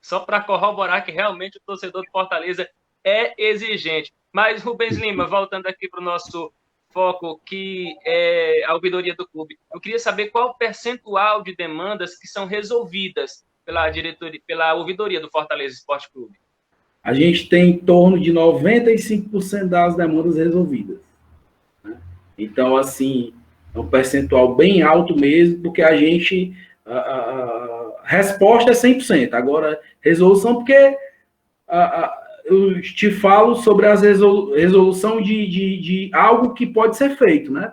Só para corroborar que realmente o torcedor do Fortaleza é exigente. Mas, Rubens Lima, voltando aqui para o nosso foco, que é a ouvidoria do clube, eu queria saber qual o percentual de demandas que são resolvidas pela ouvidoria do Fortaleza Esporte Clube.
A gente tem em torno de 95% das demandas resolvidas, né? Então, assim, é um percentual bem alto mesmo, porque a gente... A resposta é 100%. Agora, resolução, porque eu te falo sobre a resolução de algo que pode ser feito, né?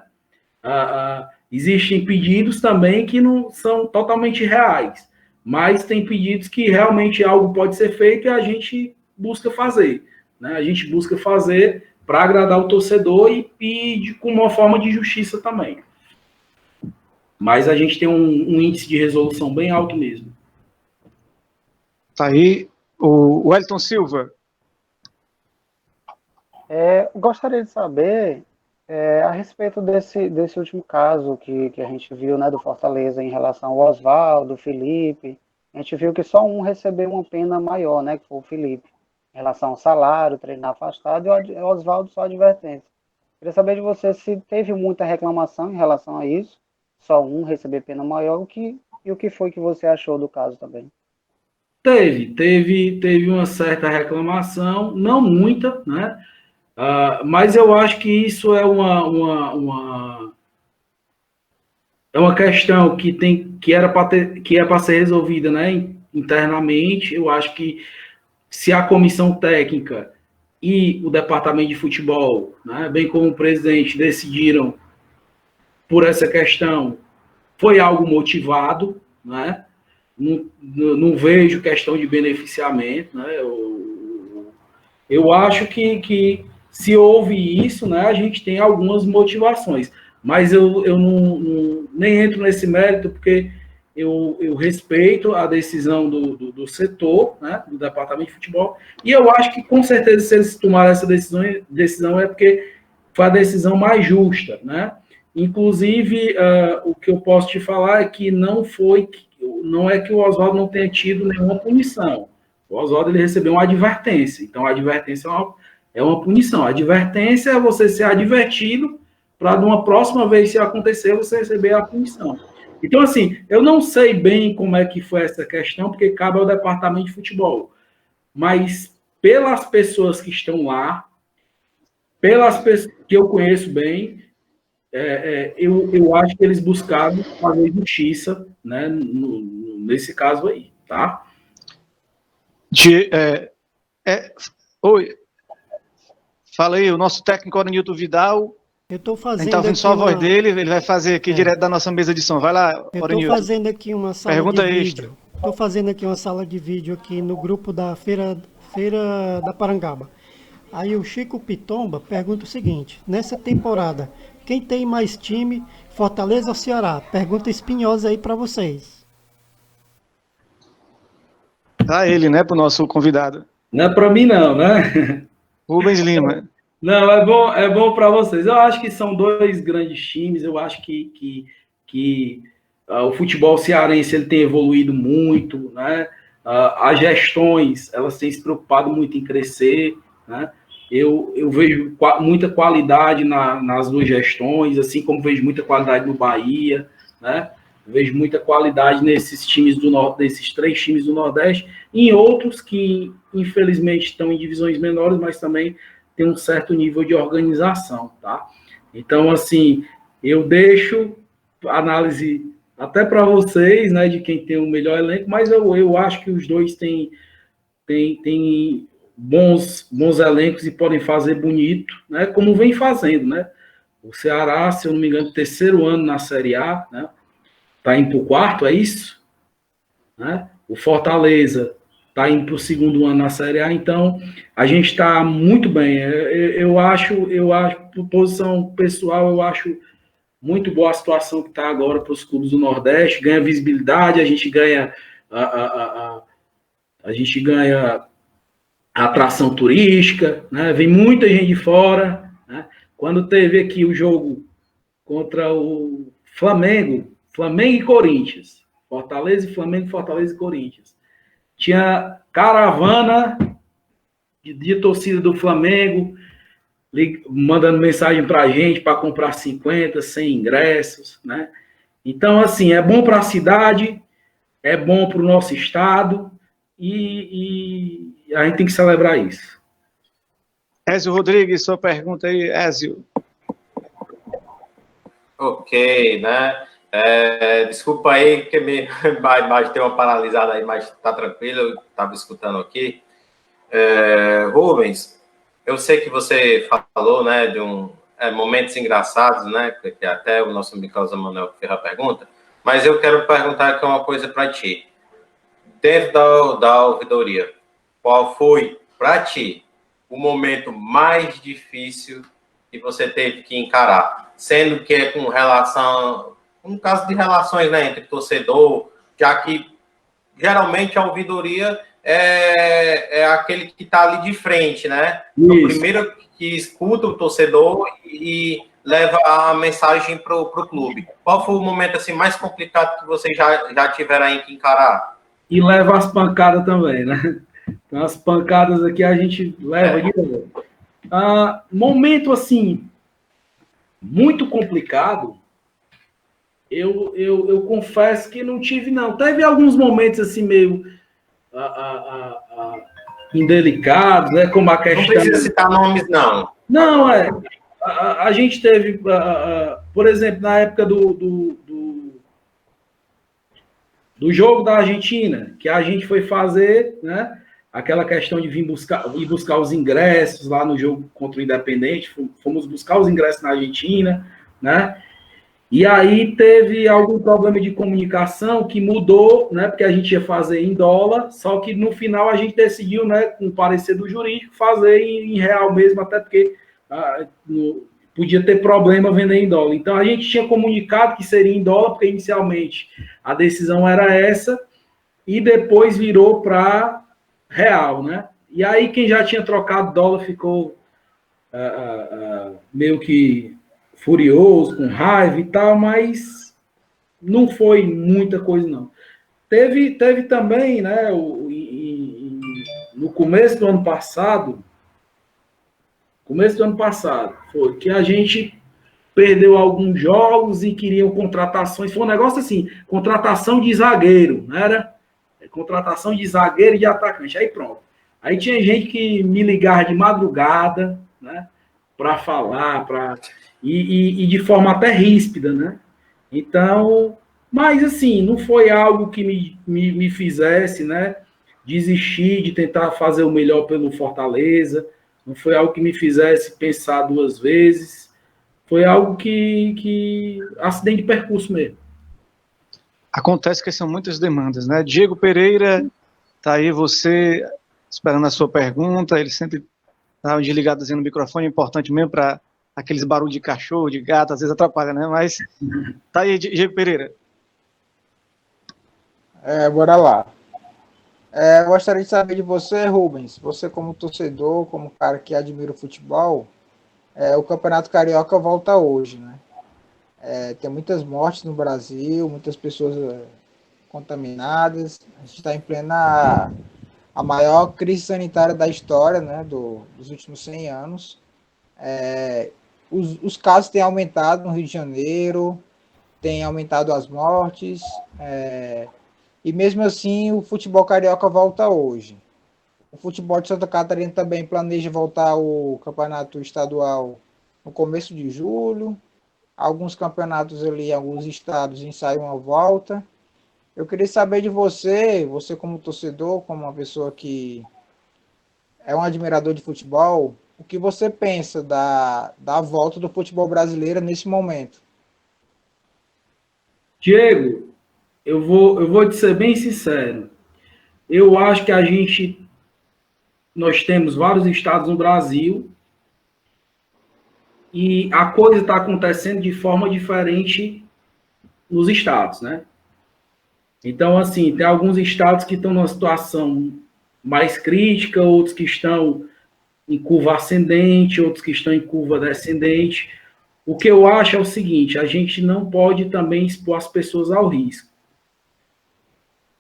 Existem pedidos também que não são totalmente reais, mas tem pedidos que realmente algo pode ser feito e a gente busca fazer, né? A gente busca fazer para agradar o torcedor e com uma forma de justiça também. Mas a gente tem um índice de resolução bem alto mesmo.
Tá aí o Wellington Silva.
Gostaria de saber a respeito desse último caso que a gente viu, né, do Fortaleza em relação ao Oswaldo, Felipe. A gente viu que só um recebeu uma pena maior, né, que foi o Felipe, em relação ao salário, treinar afastado, e o Oswaldo só advertência. Queria saber de você se teve muita reclamação em relação a isso, só um receber pena maior, e o que foi que você achou do caso também?
Teve uma certa reclamação, não muita, né? Mas eu acho que isso é uma questão que era para ser resolvida, né, internamente. Eu acho que se a comissão técnica e o departamento de futebol, né, bem como o presidente, decidiram por essa questão, foi algo motivado, né? Não vejo questão de beneficiamento, né? Eu acho que se houve isso, né, a gente tem algumas motivações, mas eu nem entro nesse mérito, porque eu respeito a decisão do setor, né, do departamento de futebol, e eu acho que, com certeza, se eles tomaram essa decisão é porque foi a decisão mais justa, né? Inclusive, o que eu posso te falar é que não é que o Oswaldo não tenha tido nenhuma punição. O Oswaldo ele recebeu uma advertência, então a advertência é uma punição. A advertência é você ser advertido para, de uma próxima vez, se acontecer, você receber a punição. Então, assim, eu não sei bem como é que foi essa questão, porque cabe ao departamento de futebol. Mas, pelas pessoas que estão lá, pelas pessoas que eu conheço bem, eu acho que eles buscaram fazer justiça, né, nesse caso aí, tá?
Oi. Fala aí, o nosso técnico Oranilton Vidal.
Eu estou fazendo. A gente
está ouvindo só a voz dele, ele vai fazer aqui direto da nossa mesa de som. Vai lá, Oranilton.
Eu estou fazendo aqui uma sala
pergunta
de
extra.
vídeo Estou fazendo aqui uma sala de vídeo aqui no grupo da Feira da Parangaba. Aí o Chico Pitomba pergunta o seguinte: nessa temporada, quem tem mais time, Fortaleza ou Ceará? Pergunta espinhosa aí para vocês.
Tá ele, né, pro nosso convidado.
Não é para mim não, né?
Rubens Lima.
Não, é bom para vocês. Eu acho que são dois grandes times. Eu acho que o futebol cearense ele tem evoluído muito, né? As gestões elas têm se preocupado muito em crescer, né? Eu vejo muita qualidade nas duas gestões, assim como vejo muita qualidade no Bahia, né? Vejo muita qualidade nesses times desses 3 times do Nordeste, e em outros que infelizmente estão em divisões menores, mas também tem um certo nível de organização, tá? Então, assim, eu deixo a análise até para vocês, né, de quem tem o melhor elenco, mas eu acho que os dois têm bons elencos e podem fazer bonito, né, como vem fazendo, né? O Ceará, se eu não me engano, 3º ano na Série A, né? Tá indo para o 4º, é isso? Né? O Fortaleza está indo para o 2º ano na Série A, então a gente está muito bem. Eu acho, por posição pessoal, eu acho muito boa a situação que está agora para os clubes do Nordeste, ganha visibilidade, a gente ganha a gente ganha atração turística, né? Vem muita gente de fora, né? Quando teve aqui o jogo contra o Flamengo e Corinthians, Fortaleza e Flamengo, Fortaleza e Corinthians, tinha caravana de torcida do Flamengo mandando mensagem para a gente para comprar 50, 100 ingressos, né? Então, assim, é bom para a cidade, é bom para o nosso estado e a gente tem que celebrar isso.
Ézio Rodrigues, sua pergunta aí, Ézio.
Ok, né? Desculpa aí, porque a imagem deu uma paralisada aí, mas tá tranquilo, eu estava escutando aqui. Rubens, eu sei que você falou, né, de momentos engraçados, né, que até o nosso amigo Carlos Emanuel fez a pergunta, mas eu quero perguntar aqui uma coisa para ti. Dentro da ouvidoria, qual foi, para ti, o momento mais difícil que você teve que encarar? Sendo que é com relação, um caso de relações, né, entre torcedor, já que geralmente a ouvidoria é aquele que está ali de frente, né? Isso. O primeiro que escuta o torcedor e leva a mensagem para o clube. Qual foi o momento assim, mais complicado que vocês já tiveram aí que encarar?
E leva as pancadas também, né? Então, as pancadas aqui a gente leva de novo. Momento assim, muito complicado, eu confesso que não tive, não. Teve alguns momentos assim meio indelicados, né? Como a questão...
Não precisa citar nomes, não.
Não, a gente teve, por exemplo, na época do jogo da Argentina, que a gente foi fazer, né? Aquela questão de ir buscar os ingressos lá no jogo contra o Independente, fomos buscar os ingressos na Argentina, né? E aí teve algum problema de comunicação que mudou, né? Porque a gente ia fazer em dólar, só que no final a gente decidiu, né, com o parecer do jurídico, fazer em real mesmo, até porque podia ter problema vender em dólar. Então a gente tinha comunicado que seria em dólar, porque inicialmente a decisão era essa, e depois virou para real, né? E aí quem já tinha trocado dólar ficou meio que furioso, com raiva e tal, mas não foi muita coisa, não. Teve também, né, no começo do ano passado, foi que a gente perdeu alguns jogos e queriam contratações, foi um negócio assim, contratação de zagueiro, não era? Contratação de zagueiro e de atacante, aí pronto. Aí tinha gente que me ligava de madrugada, né, para falar, e de forma até ríspida, né? Então, mas assim, não foi algo que me fizesse, né, desistir de tentar fazer o melhor pelo Fortaleza, não foi algo que me fizesse pensar 2 vezes, foi algo que acidente de percurso mesmo.
acontece que são muitas demandas, né? Diego Pereira, tá aí você esperando a sua pergunta, ele sempre tá desligado no microfone, é importante mesmo para aqueles barulhos de cachorro, de gato, às vezes atrapalha, né? Mas tá aí, Diego Pereira.
Bora lá. Eu gostaria de saber de você, Rubens. Você como torcedor, como cara que admira o futebol, o Campeonato Carioca volta hoje, né? Tem muitas mortes no Brasil, muitas pessoas contaminadas. A gente está em plena a maior crise sanitária da história, né, dos últimos 100 anos. Os casos têm aumentado no Rio de Janeiro, tem aumentado as mortes, e mesmo assim o futebol carioca volta hoje. O futebol de Santa Catarina também planeja voltar ao campeonato estadual no começo de julho. Alguns campeonatos ali, alguns estados ensaiam a volta. Eu queria saber de você como torcedor, como uma pessoa que é um admirador de futebol, o que você pensa da volta do futebol brasileiro nesse momento?
Diego, eu vou te ser bem sincero. Eu acho que nós temos vários estados no Brasil e a coisa está acontecendo de forma diferente nos estados, né? Então, assim, tem alguns estados que estão numa situação mais crítica, outros que estão em curva ascendente, outros que estão em curva descendente. O que eu acho é o seguinte, a gente não pode também expor as pessoas ao risco.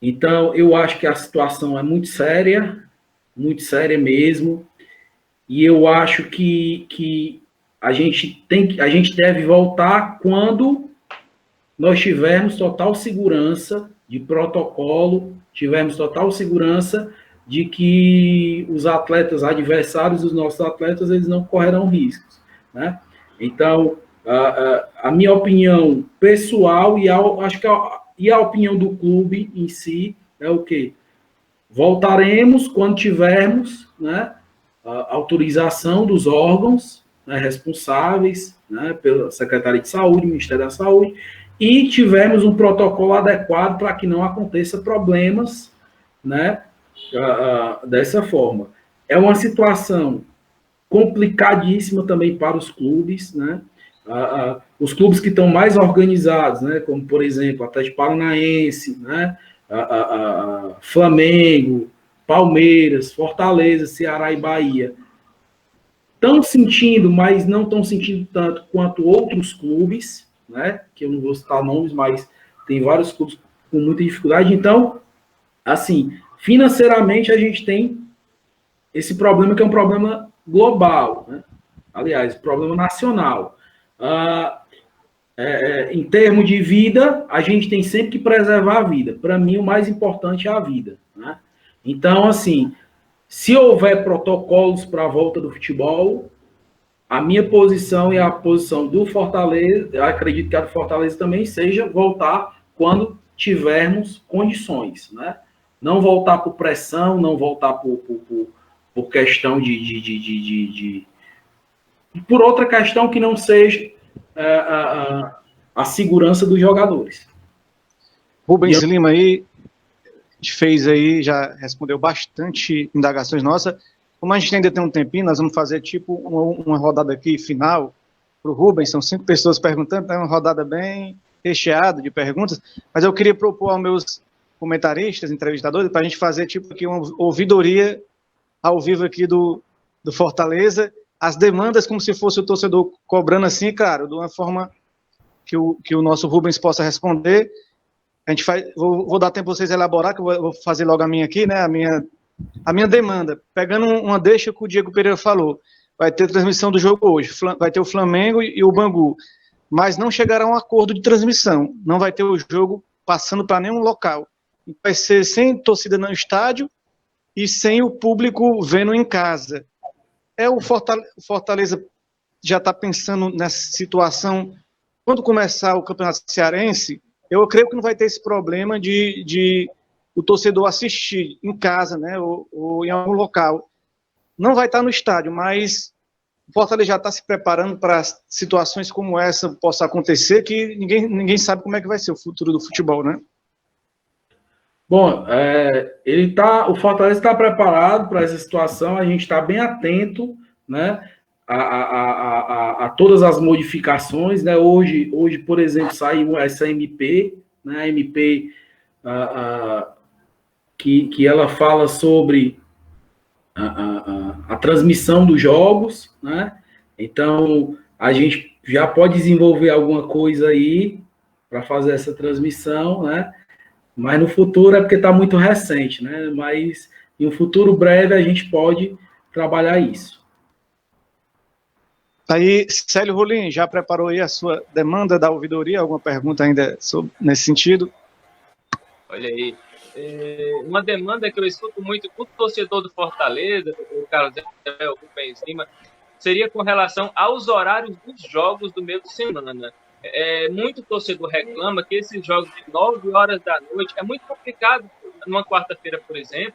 Então, eu acho que a situação é muito séria mesmo, e eu acho que a gente deve voltar quando nós tivermos total segurança de protocolo, tivermos total segurança de que os atletas adversários dos nossos atletas, eles não correrão riscos, né? Então, a minha opinião pessoal e a opinião do clube em si é o quê? Voltaremos quando tivermos, né, a autorização dos órgãos, né, responsáveis, né, pela Secretaria de Saúde, Ministério da Saúde, e tivermos um protocolo adequado para que não aconteça problemas, né, dessa forma. É uma situação complicadíssima também para os clubes, né? Os clubes que estão mais organizados, né, como, por exemplo, Atlético Paranaense, né, Flamengo, Palmeiras, Fortaleza, Ceará e Bahia, estão sentindo, mas não estão sentindo tanto quanto outros clubes, né, que eu não vou citar nomes, mas tem vários clubes com muita dificuldade. Então, assim, financeiramente a gente tem esse problema que é um problema global, né? Aliás, problema nacional. Em termos de vida, a gente tem sempre que preservar a vida. Para mim, o mais importante é a vida, né? Então, assim, se houver protocolos para a volta do futebol, a minha posição e a posição do Fortaleza, eu acredito que a do Fortaleza também seja voltar quando tivermos condições, né? Não voltar por pressão, não voltar por questão por outra questão que não seja a segurança dos jogadores.
Rubens Lima aí, fez aí, já respondeu bastante indagações nossas. Como a gente ainda tem um tempinho, nós vamos fazer tipo uma rodada aqui final para o Rubens, são 5 pessoas perguntando, é uma rodada bem recheada de perguntas, mas eu queria propor aos meus comentaristas, entrevistadores, para a gente fazer tipo aqui uma ouvidoria ao vivo aqui do Fortaleza, as demandas como se fosse o torcedor cobrando assim, claro, de uma forma que o nosso Rubens possa responder. A gente vou dar tempo para vocês elaborar, que eu vou fazer logo a minha aqui, né, a minha demanda, pegando uma deixa que o Diego Pereira falou, vai ter transmissão do jogo hoje, vai ter o Flamengo e o Bangu, mas não chegará a um acordo de transmissão, não vai ter o jogo passando para nenhum local, vai ser sem torcida no estádio e sem o público vendo em casa. O Fortaleza já está pensando nessa situação, quando começar o Campeonato Cearense, eu creio que não vai ter esse problema de o torcedor assistir em casa, né, ou em algum local. Não vai estar no estádio, mas o Fortaleza já está se preparando para situações como essa possa acontecer, que ninguém sabe como é que vai ser o futuro do futebol, né?
Bom, o Fortaleza está preparado para essa situação, a gente está bem atento, né, a todas as modificações, né? Hoje, por exemplo, saiu essa MP, né, a MP que ela fala sobre a transmissão dos jogos, né? Então, a gente já pode desenvolver alguma coisa aí para fazer essa transmissão, né? Mas no futuro é porque está muito recente, né? Mas em um futuro breve a gente pode trabalhar isso.
Aí, Célio Rolim, já preparou aí a sua demanda da ouvidoria? Alguma pergunta ainda nesse sentido?
Olha aí. Uma demanda que eu escuto muito do torcedor do Fortaleza, o Carlos Zé, o Rubens Lima, seria com relação aos horários dos jogos do meio de semana. Muito torcedor reclama que esses jogos de 9 horas da noite é muito complicado numa quarta-feira, por exemplo.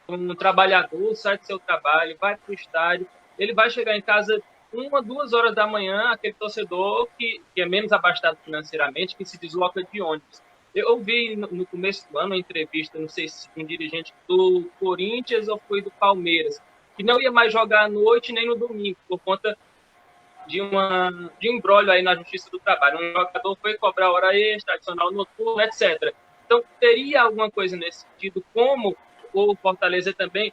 Um trabalhador sai do seu trabalho, vai para o estádio, ele vai chegar em casa 1, 2 horas da manhã, aquele torcedor que é menos abastado financeiramente, que se desloca de ônibus. Eu ouvi no começo do ano uma entrevista, não sei se um dirigente do Corinthians ou foi do Palmeiras, que não ia mais jogar à noite nem no domingo, por conta de um imbróglio aí na Justiça do Trabalho. Um jogador foi cobrar hora extra, adicional noturno, etc. Então, teria alguma coisa nesse sentido, como o Fortaleza também,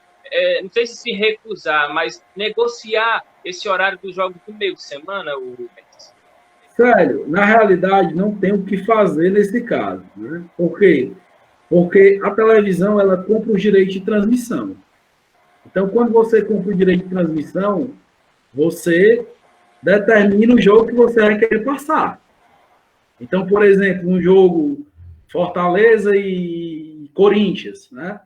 não sei se recusar, mas negociar esse horário dos jogos do meio de semana, o Rubens?
Sério, na realidade, não tem o que fazer nesse caso, né? Por quê? Porque a televisão, ela compra os direitos de transmissão. Então, quando você compra o direito de transmissão, você determina o jogo que você vai querer passar. Então, por exemplo, um jogo Fortaleza e Corinthians, né?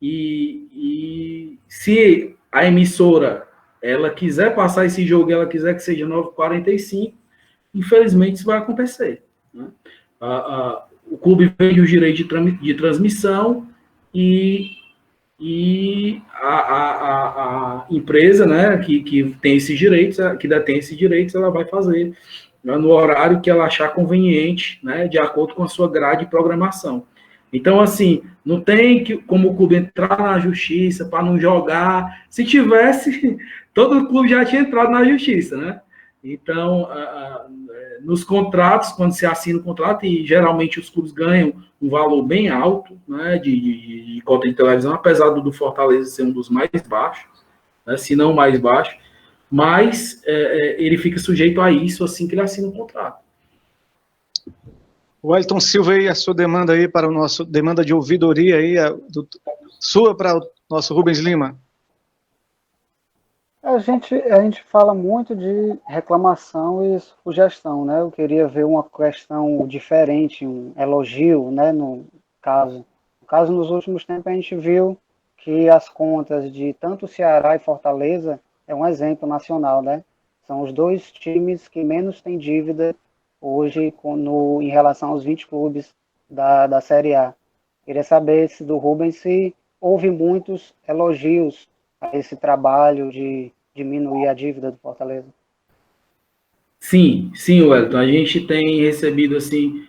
E se a emissora ela quiser passar esse jogo, ela quiser que seja 9h45, infelizmente isso vai acontecer, né? O clube vende os direitos de transmissão e a empresa, né, que tem esses direitos, que detém esses direitos, ela vai fazer, né, no horário que ela achar conveniente, né, de acordo com a sua grade de programação. Então, assim, não tem como o clube entrar na justiça para não jogar. Se tivesse, todo clube já tinha entrado na justiça, né? Então, nos contratos, quando se assina o contrato, e geralmente os clubes ganham um valor bem alto, né, de cota de televisão, apesar do Fortaleza ser um dos mais baixos, né, se não mais baixo, mas ele fica sujeito a isso assim que ele assina o contrato.
Wellington Silva, aí, a sua demanda aí para o nosso, demanda de ouvidoria aí, sua para o nosso Rubens Lima.
A gente fala muito de reclamação e sugestão, né? Eu queria ver uma questão diferente, um elogio, né? No caso, nos últimos tempos a gente viu que as contas de tanto Ceará e Fortaleza é um exemplo nacional, né? São os dois times que menos têm dívida hoje em relação aos 20 clubes da Série A. Queria saber do Rubens se houve muitos elogios a esse trabalho de diminuir a dívida do Fortaleza.
Sim, Wellington, a gente tem recebido assim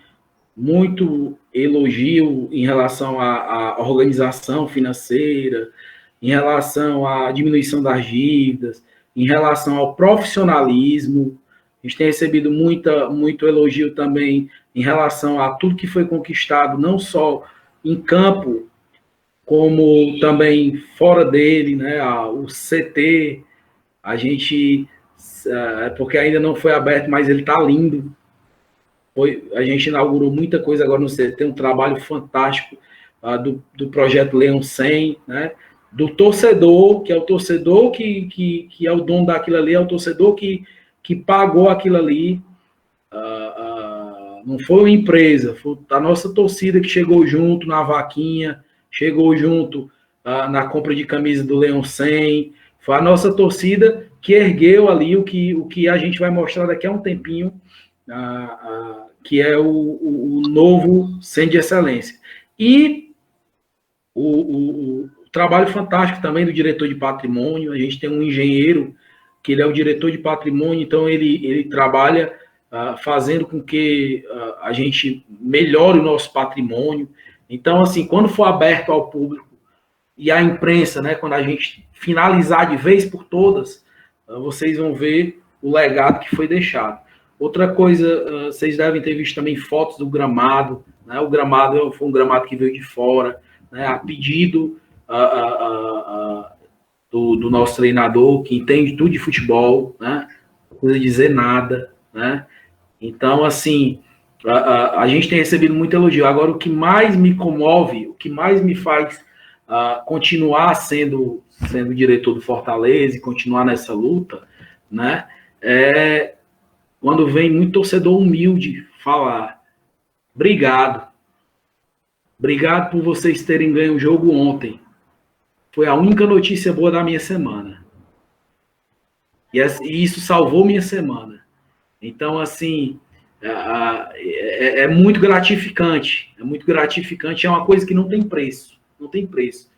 muito elogio em relação à organização financeira, em relação à diminuição das dívidas, em relação ao profissionalismo. A gente tem recebido muito elogio também em relação a tudo que foi conquistado, não só em campo, como também fora dele, né? O CT, a gente, porque ainda não foi aberto, mas ele está lindo. A gente inaugurou muita coisa agora no CT, tem um trabalho fantástico do projeto Leão 100, né? Do torcedor, que é o torcedor que é o dono daquilo ali, é o torcedor que pagou aquilo ali. Não foi uma empresa, foi a nossa torcida que chegou junto na vaquinha, chegou junto na compra de camisa do Leão 100, foi a nossa torcida que ergueu ali o que a gente vai mostrar daqui a um tempinho, que é o novo Centro de Excelência. E o trabalho fantástico também do diretor de patrimônio. A gente tem um engenheiro que ele é o diretor de patrimônio, então ele trabalha fazendo com que a gente melhore o nosso patrimônio. Então, assim, quando for aberto ao público e à imprensa, né, quando a gente finalizar de vez por todas, vocês vão ver o legado que foi deixado. Outra coisa, vocês devem ter visto também fotos do gramado, né? O gramado foi um gramado que veio de fora, né? A pedido do nosso treinador, que entende tudo de futebol, né? Não precisa dizer nada, né? Então, assim, a gente tem recebido muito elogio. Agora, o que mais me comove, o que mais me faz continuar sendo diretor do Fortaleza e continuar nessa luta, né? É quando vem muito torcedor humilde falar: obrigado. Obrigado por vocês terem ganho o jogo ontem. Foi a única notícia boa da minha semana. E isso salvou minha semana. Então, assim, é muito gratificante. É muito gratificante. É uma coisa que não tem preço. Não tem preço.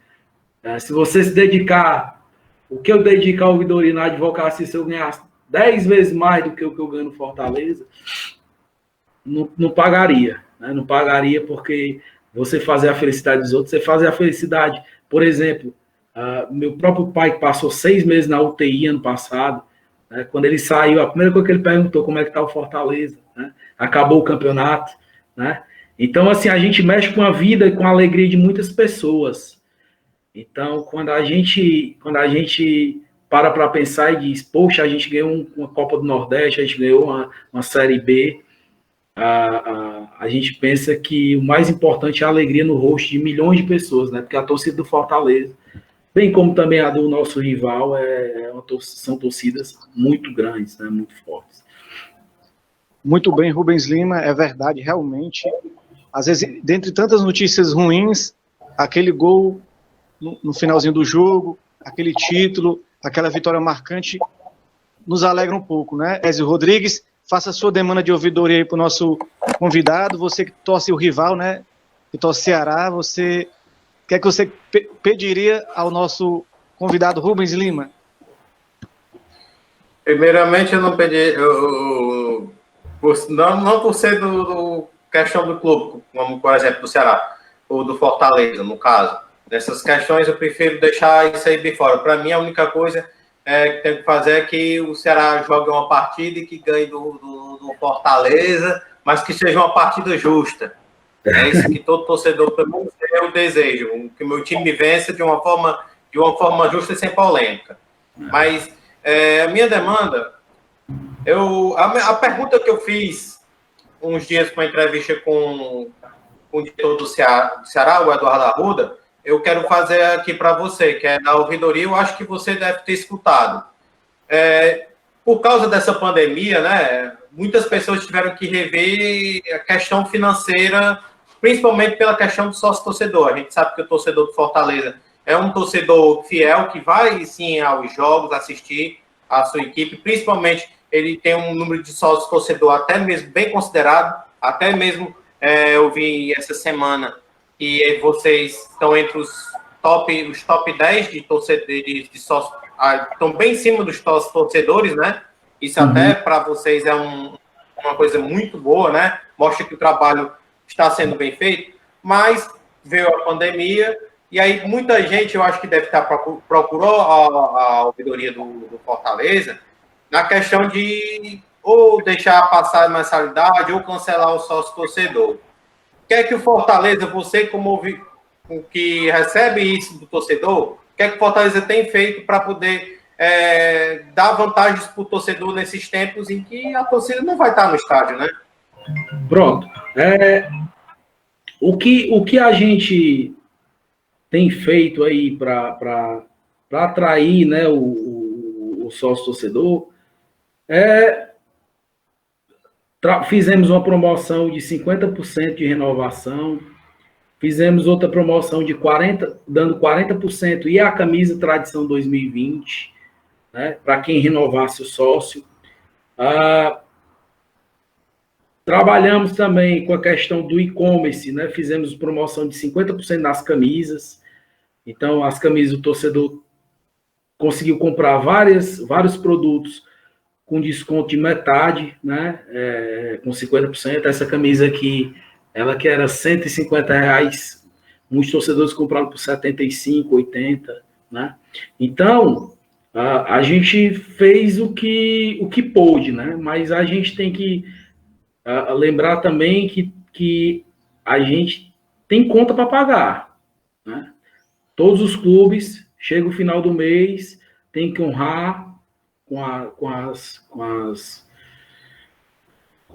Se você se dedicar, o que eu dedico à ouvidoria na advocacia, se eu ganhasse 10 vezes mais do que o que eu ganho no Fortaleza, não pagaria. Né? Não pagaria, porque você fazer a felicidade dos outros, você fazer a felicidade. Por exemplo, meu próprio pai, que passou 6 meses na UTI ano passado, né? Quando ele saiu, a primeira coisa que ele perguntou: como é que está o Fortaleza? Né? Acabou o campeonato. Né? Então, assim, a gente mexe com a vida e com a alegria de muitas pessoas. Então, quando a gente para pensar e diz: poxa, a gente ganhou uma Copa do Nordeste, a gente ganhou uma Série B, a gente pensa que o mais importante é a alegria no rosto de milhões de pessoas, né? Porque a torcida do Fortaleza, bem como também a do nosso rival, são torcidas muito grandes, né? Muito fortes.
Muito bem, Rubens Lima, é verdade, realmente. Às vezes, dentre tantas notícias ruins, aquele gol no finalzinho do jogo, aquele título, aquela vitória marcante, nos alegra um pouco, né? Ezio Rodrigues, faça a sua demanda de ouvidoria aí para o nosso convidado. Você que torce o rival, né? Que torce Ceará, o que é que você pediria ao nosso convidado Rubens Lima?
Primeiramente, eu não pedi, não por ser do questão do clube, como por exemplo do Ceará, ou do Fortaleza, no caso. Nessas questões eu prefiro deixar isso aí bem fora. Para mim, a única coisa que tem que fazer é que o Ceará jogue uma partida e que ganhe do Fortaleza, mas que seja uma partida justa. É isso que todo torcedor, pelo menos, eu desejo, que o meu time vença de uma forma justa e sem polêmica. Mas a minha demanda, a pergunta que eu fiz uns dias com a entrevista com o diretor do Ceará, o Eduardo Arruda, eu quero fazer aqui para você, que é da ouvidoria. Eu acho que você deve ter escutado. Por causa dessa pandemia, né, muitas pessoas tiveram que rever a questão financeira, principalmente pela questão do sócio-torcedor. A gente sabe que o torcedor do Fortaleza é um torcedor fiel, que vai, sim, aos jogos, assistir a sua equipe. Principalmente, ele tem um número de sócio-torcedor até mesmo bem considerado. Até mesmo, eu vi essa semana que vocês estão entre os top 10 de torcedores, de sócios, estão bem em cima dos torcedores, né? Isso até para vocês é uma coisa muito boa, né? Mostra que o trabalho está sendo bem feito, mas veio a pandemia, e aí muita gente, eu acho que deve estar procurou a ouvidoria do Fortaleza na questão de ou deixar passar a mensalidade ou cancelar o sócio-torcedor. O que é que o Fortaleza, você como que recebe isso do torcedor, o que é que o Fortaleza tem feito para poder dar vantagens para o torcedor nesses tempos em que a torcida não vai estar no estádio, né?
Pronto. O que a gente tem feito aí para atrair, né, o sócio-torcedor fizemos uma promoção de 50% de renovação, fizemos outra promoção de 40%, dando 40% e a camisa Tradição 2020, né, para quem renovasse o sócio. Trabalhamos também com a questão do e-commerce, né? Fizemos promoção de 50% nas camisas. Então, as camisas, o torcedor conseguiu comprar vários produtos com desconto de metade, né? Com 50%. Essa camisa aqui, ela que era R$150, muitos torcedores compraram por 75, 80, né? Então, a gente fez o que pôde, né? Mas a gente tem que lembrar também que a gente tem conta para pagar, né? Todos os clubes, chega o final do mês, tem que honrar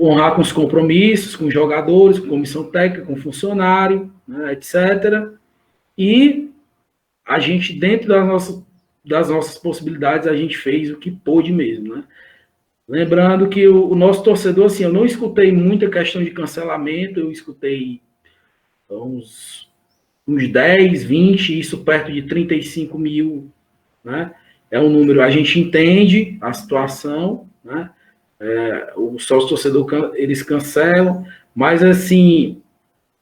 honrar com os compromissos, com os jogadores, com comissão técnica, com funcionário, né, etc. E a gente, dentro das nossas possibilidades, a gente fez o que pôde mesmo, né? Lembrando que o nosso torcedor, assim, eu não escutei muita questão de cancelamento, eu escutei uns 10, 20, isso perto de 35 mil, né? É um número, a gente entende a situação, né? O sócio-torcedor, eles cancelam, mas, assim,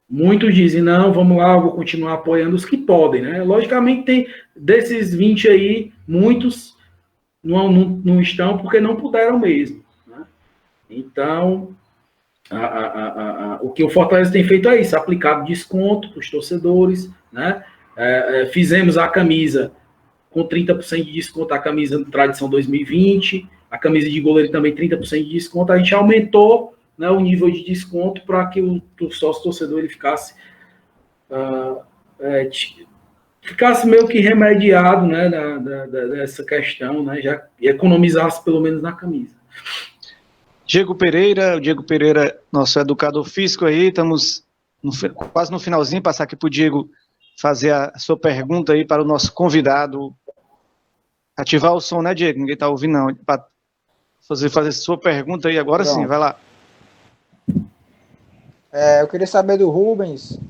muitos dizem, não, vamos lá, eu vou continuar apoiando os que podem, né? Logicamente, tem desses 20 aí, muitos não estão porque não puderam mesmo, né? Então, o que o Fortaleza tem feito é isso, aplicado desconto para os torcedores, né? Fizemos a camisa com 30% de desconto, a camisa Tradição 2020, a camisa de goleiro também 30% de desconto, a gente aumentou, né, o nível de desconto para que o sócio-torcedor ele ficasse meio que remediado, né, dessa questão, né, já economizasse pelo menos na camisa.
Diego Pereira, nosso educador físico aí, estamos quase no finalzinho, passar aqui para o Diego fazer a sua pergunta aí para o nosso convidado. Ativar o som, né, Diego? Ninguém está ouvindo, não. Para fazer sua pergunta aí agora. Pronto. Sim, vai lá.
Eu queria saber do Rubens,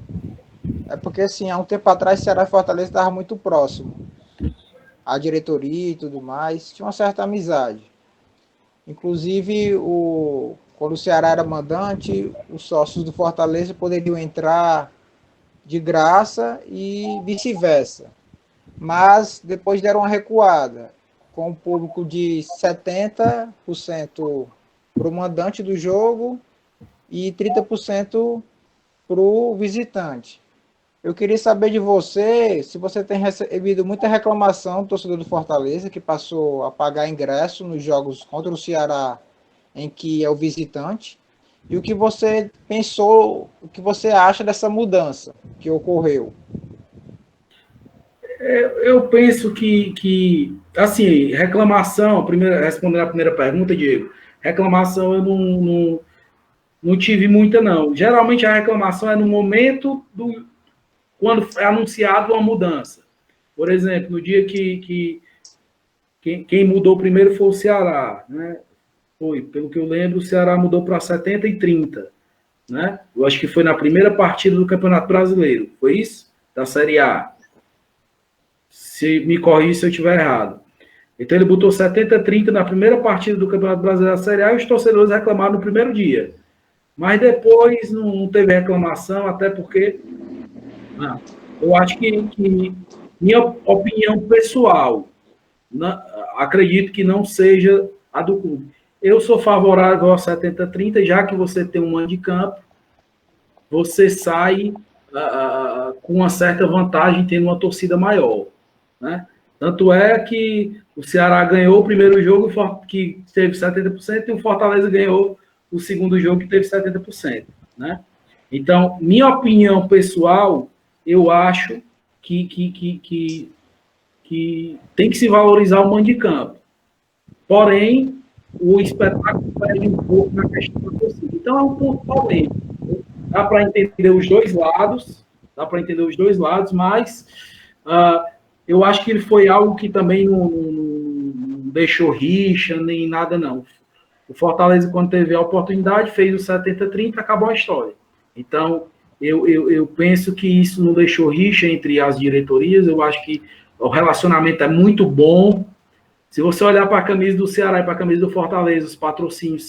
porque assim, há um tempo atrás Ceará e Fortaleza estavam muito próximo. A diretoria e tudo mais, tinha uma certa amizade. Inclusive, quando o Ceará era mandante, os sócios do Fortaleza poderiam entrar de graça e vice-versa. Mas depois deram uma recuada, com um público de 70% para o mandante do jogo e 30% para o visitante. Eu queria saber de você, se você tem recebido muita reclamação do torcedor do Fortaleza, que passou a pagar ingresso nos jogos contra o Ceará, em que é o visitante, e o que você pensou, o que você acha dessa mudança que ocorreu.
Eu penso que assim, reclamação, respondendo a primeira pergunta, Diego, reclamação eu não tive muita, não. Geralmente a reclamação é no momento quando é anunciado uma mudança. Por exemplo, no dia que quem mudou primeiro foi o Ceará, né? Pelo que eu lembro, o Ceará mudou para 70 e 30, né? Eu acho que foi na primeira partida do Campeonato Brasileiro, foi isso? Da Série A. Se me corrija se eu estiver errado. Então ele botou 70-30 na primeira partida do Campeonato Brasileiro da Série A e os torcedores reclamaram no primeiro dia. Mas depois não teve reclamação, até porque eu acho que minha opinião pessoal, acredito que não seja a do clube. Eu sou favorável ao 70-30, já que você tem um mando de campo, você sai com uma certa vantagem tendo uma torcida maior, né? Tanto é que o Ceará ganhou o primeiro jogo que teve 70% e o Fortaleza ganhou o segundo jogo que teve 70%, né? Então, minha opinião pessoal, eu acho que tem que se valorizar o mando de campo. Porém, o espetáculo perde um pouco na questão da torcida. Então, é um ponto polêmico. Dá para entender os dois lados, mas eu acho que ele foi algo que também não deixou rixa, nem nada, não. O Fortaleza, quando teve a oportunidade, fez o 70-30, acabou a história. Então, eu penso que isso não deixou rixa entre as diretorias, eu acho que o relacionamento é muito bom. Se você olhar para a camisa do Ceará e para a camisa do Fortaleza, os patrocínios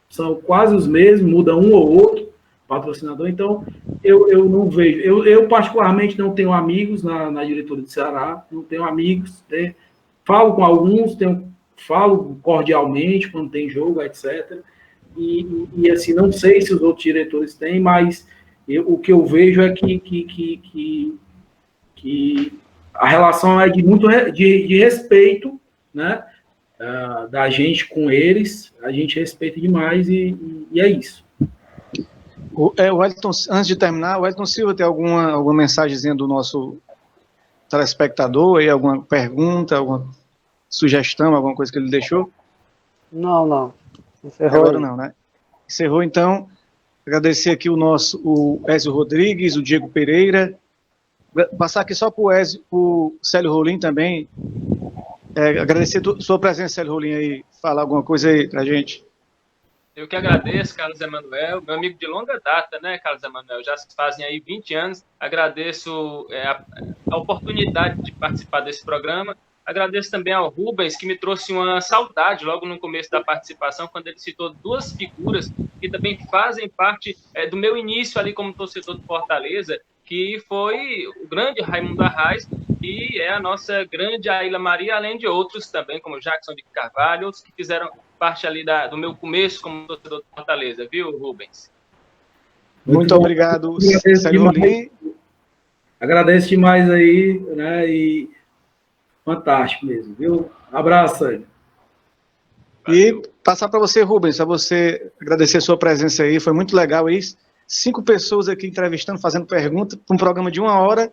são quase os mesmos, muda um ou outro patrocinador, então eu não vejo. Eu particularmente não tenho amigos na diretoria do Ceará, não tenho amigos, falo com alguns, falo cordialmente quando tem jogo, etc. E assim, não sei se os outros diretores têm, mas o que eu vejo é que a relação é de muito de respeito, né? Da gente com eles, a gente respeita demais e é isso.
O Wellington, antes de terminar, o Wellington Silva tem alguma mensagenzinha do nosso telespectador aí, alguma pergunta, alguma sugestão, alguma coisa que ele deixou?
Não. Encerrou.
Agora não, né? Encerrou, então. Agradecer aqui o Ézio Rodrigues, o Diego Pereira. Passar aqui só para o Célio Rolim também. Agradecer sua presença, Célio Rolim, aí. Falar alguma coisa aí pra gente.
Eu que agradeço, Carlos Emanuel, meu amigo de longa data, né, Carlos Emanuel? Já se fazem aí 20 anos. Agradeço a oportunidade de participar desse programa. Agradeço também ao Rubens, que me trouxe uma saudade logo no começo da participação, quando ele citou duas figuras que também fazem parte do meu início ali como torcedor do Fortaleza, que foi o grande Raimundo Arraes e é a nossa grande Aila Maria, além de outros também, como Jackson de Carvalho, outros que fizeram parte ali do meu começo como torcedor do Fortaleza, viu, Rubens?
Muito obrigado, Célio Rolim.
Agradeço demais aí, né, e fantástico mesmo, viu? Abraço, Sérgio.
E passar para você, Rubens, para você agradecer a sua presença aí, foi muito legal isso. 5 pessoas aqui entrevistando, fazendo perguntas, para um programa de 1 hora,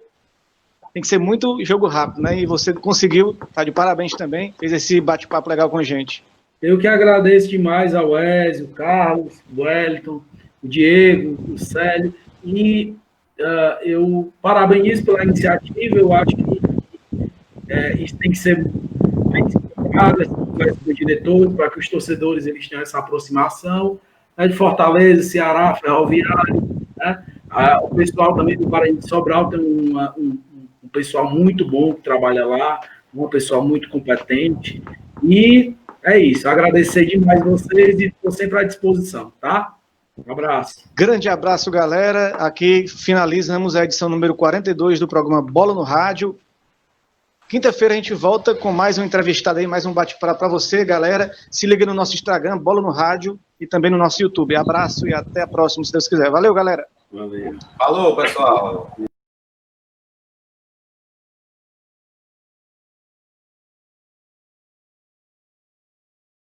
tem que ser muito jogo rápido, né? E você conseguiu, tá de parabéns também, fez esse bate-papo legal com a gente.
Eu que agradeço demais ao Ézio, o Carlos, o Wellington, o Diego, o Célio, e eu parabenizo pela iniciativa. Eu acho que isso tem que ser bem explicado, essa conversa com o diretor, para que os torcedores eles tenham essa aproximação, né, de Fortaleza, Ceará, Ferroviário, né? O pessoal também do Paraíba de Sobral tem um pessoal muito bom que trabalha lá, um pessoal muito competente, e é isso, agradecer demais vocês e estou sempre à disposição, tá? Um abraço.
Grande abraço, galera. Aqui finalizamos a edição número 42 do programa Bola no Rádio. Quinta-feira a gente volta com mais um entrevistado aí, mais um bate-papo para você, galera. Se liga no nosso Instagram, Bola no Rádio, e também no nosso YouTube. Abraço e até a próxima, se Deus quiser. Valeu, galera.
Valeu.
Falou, pessoal.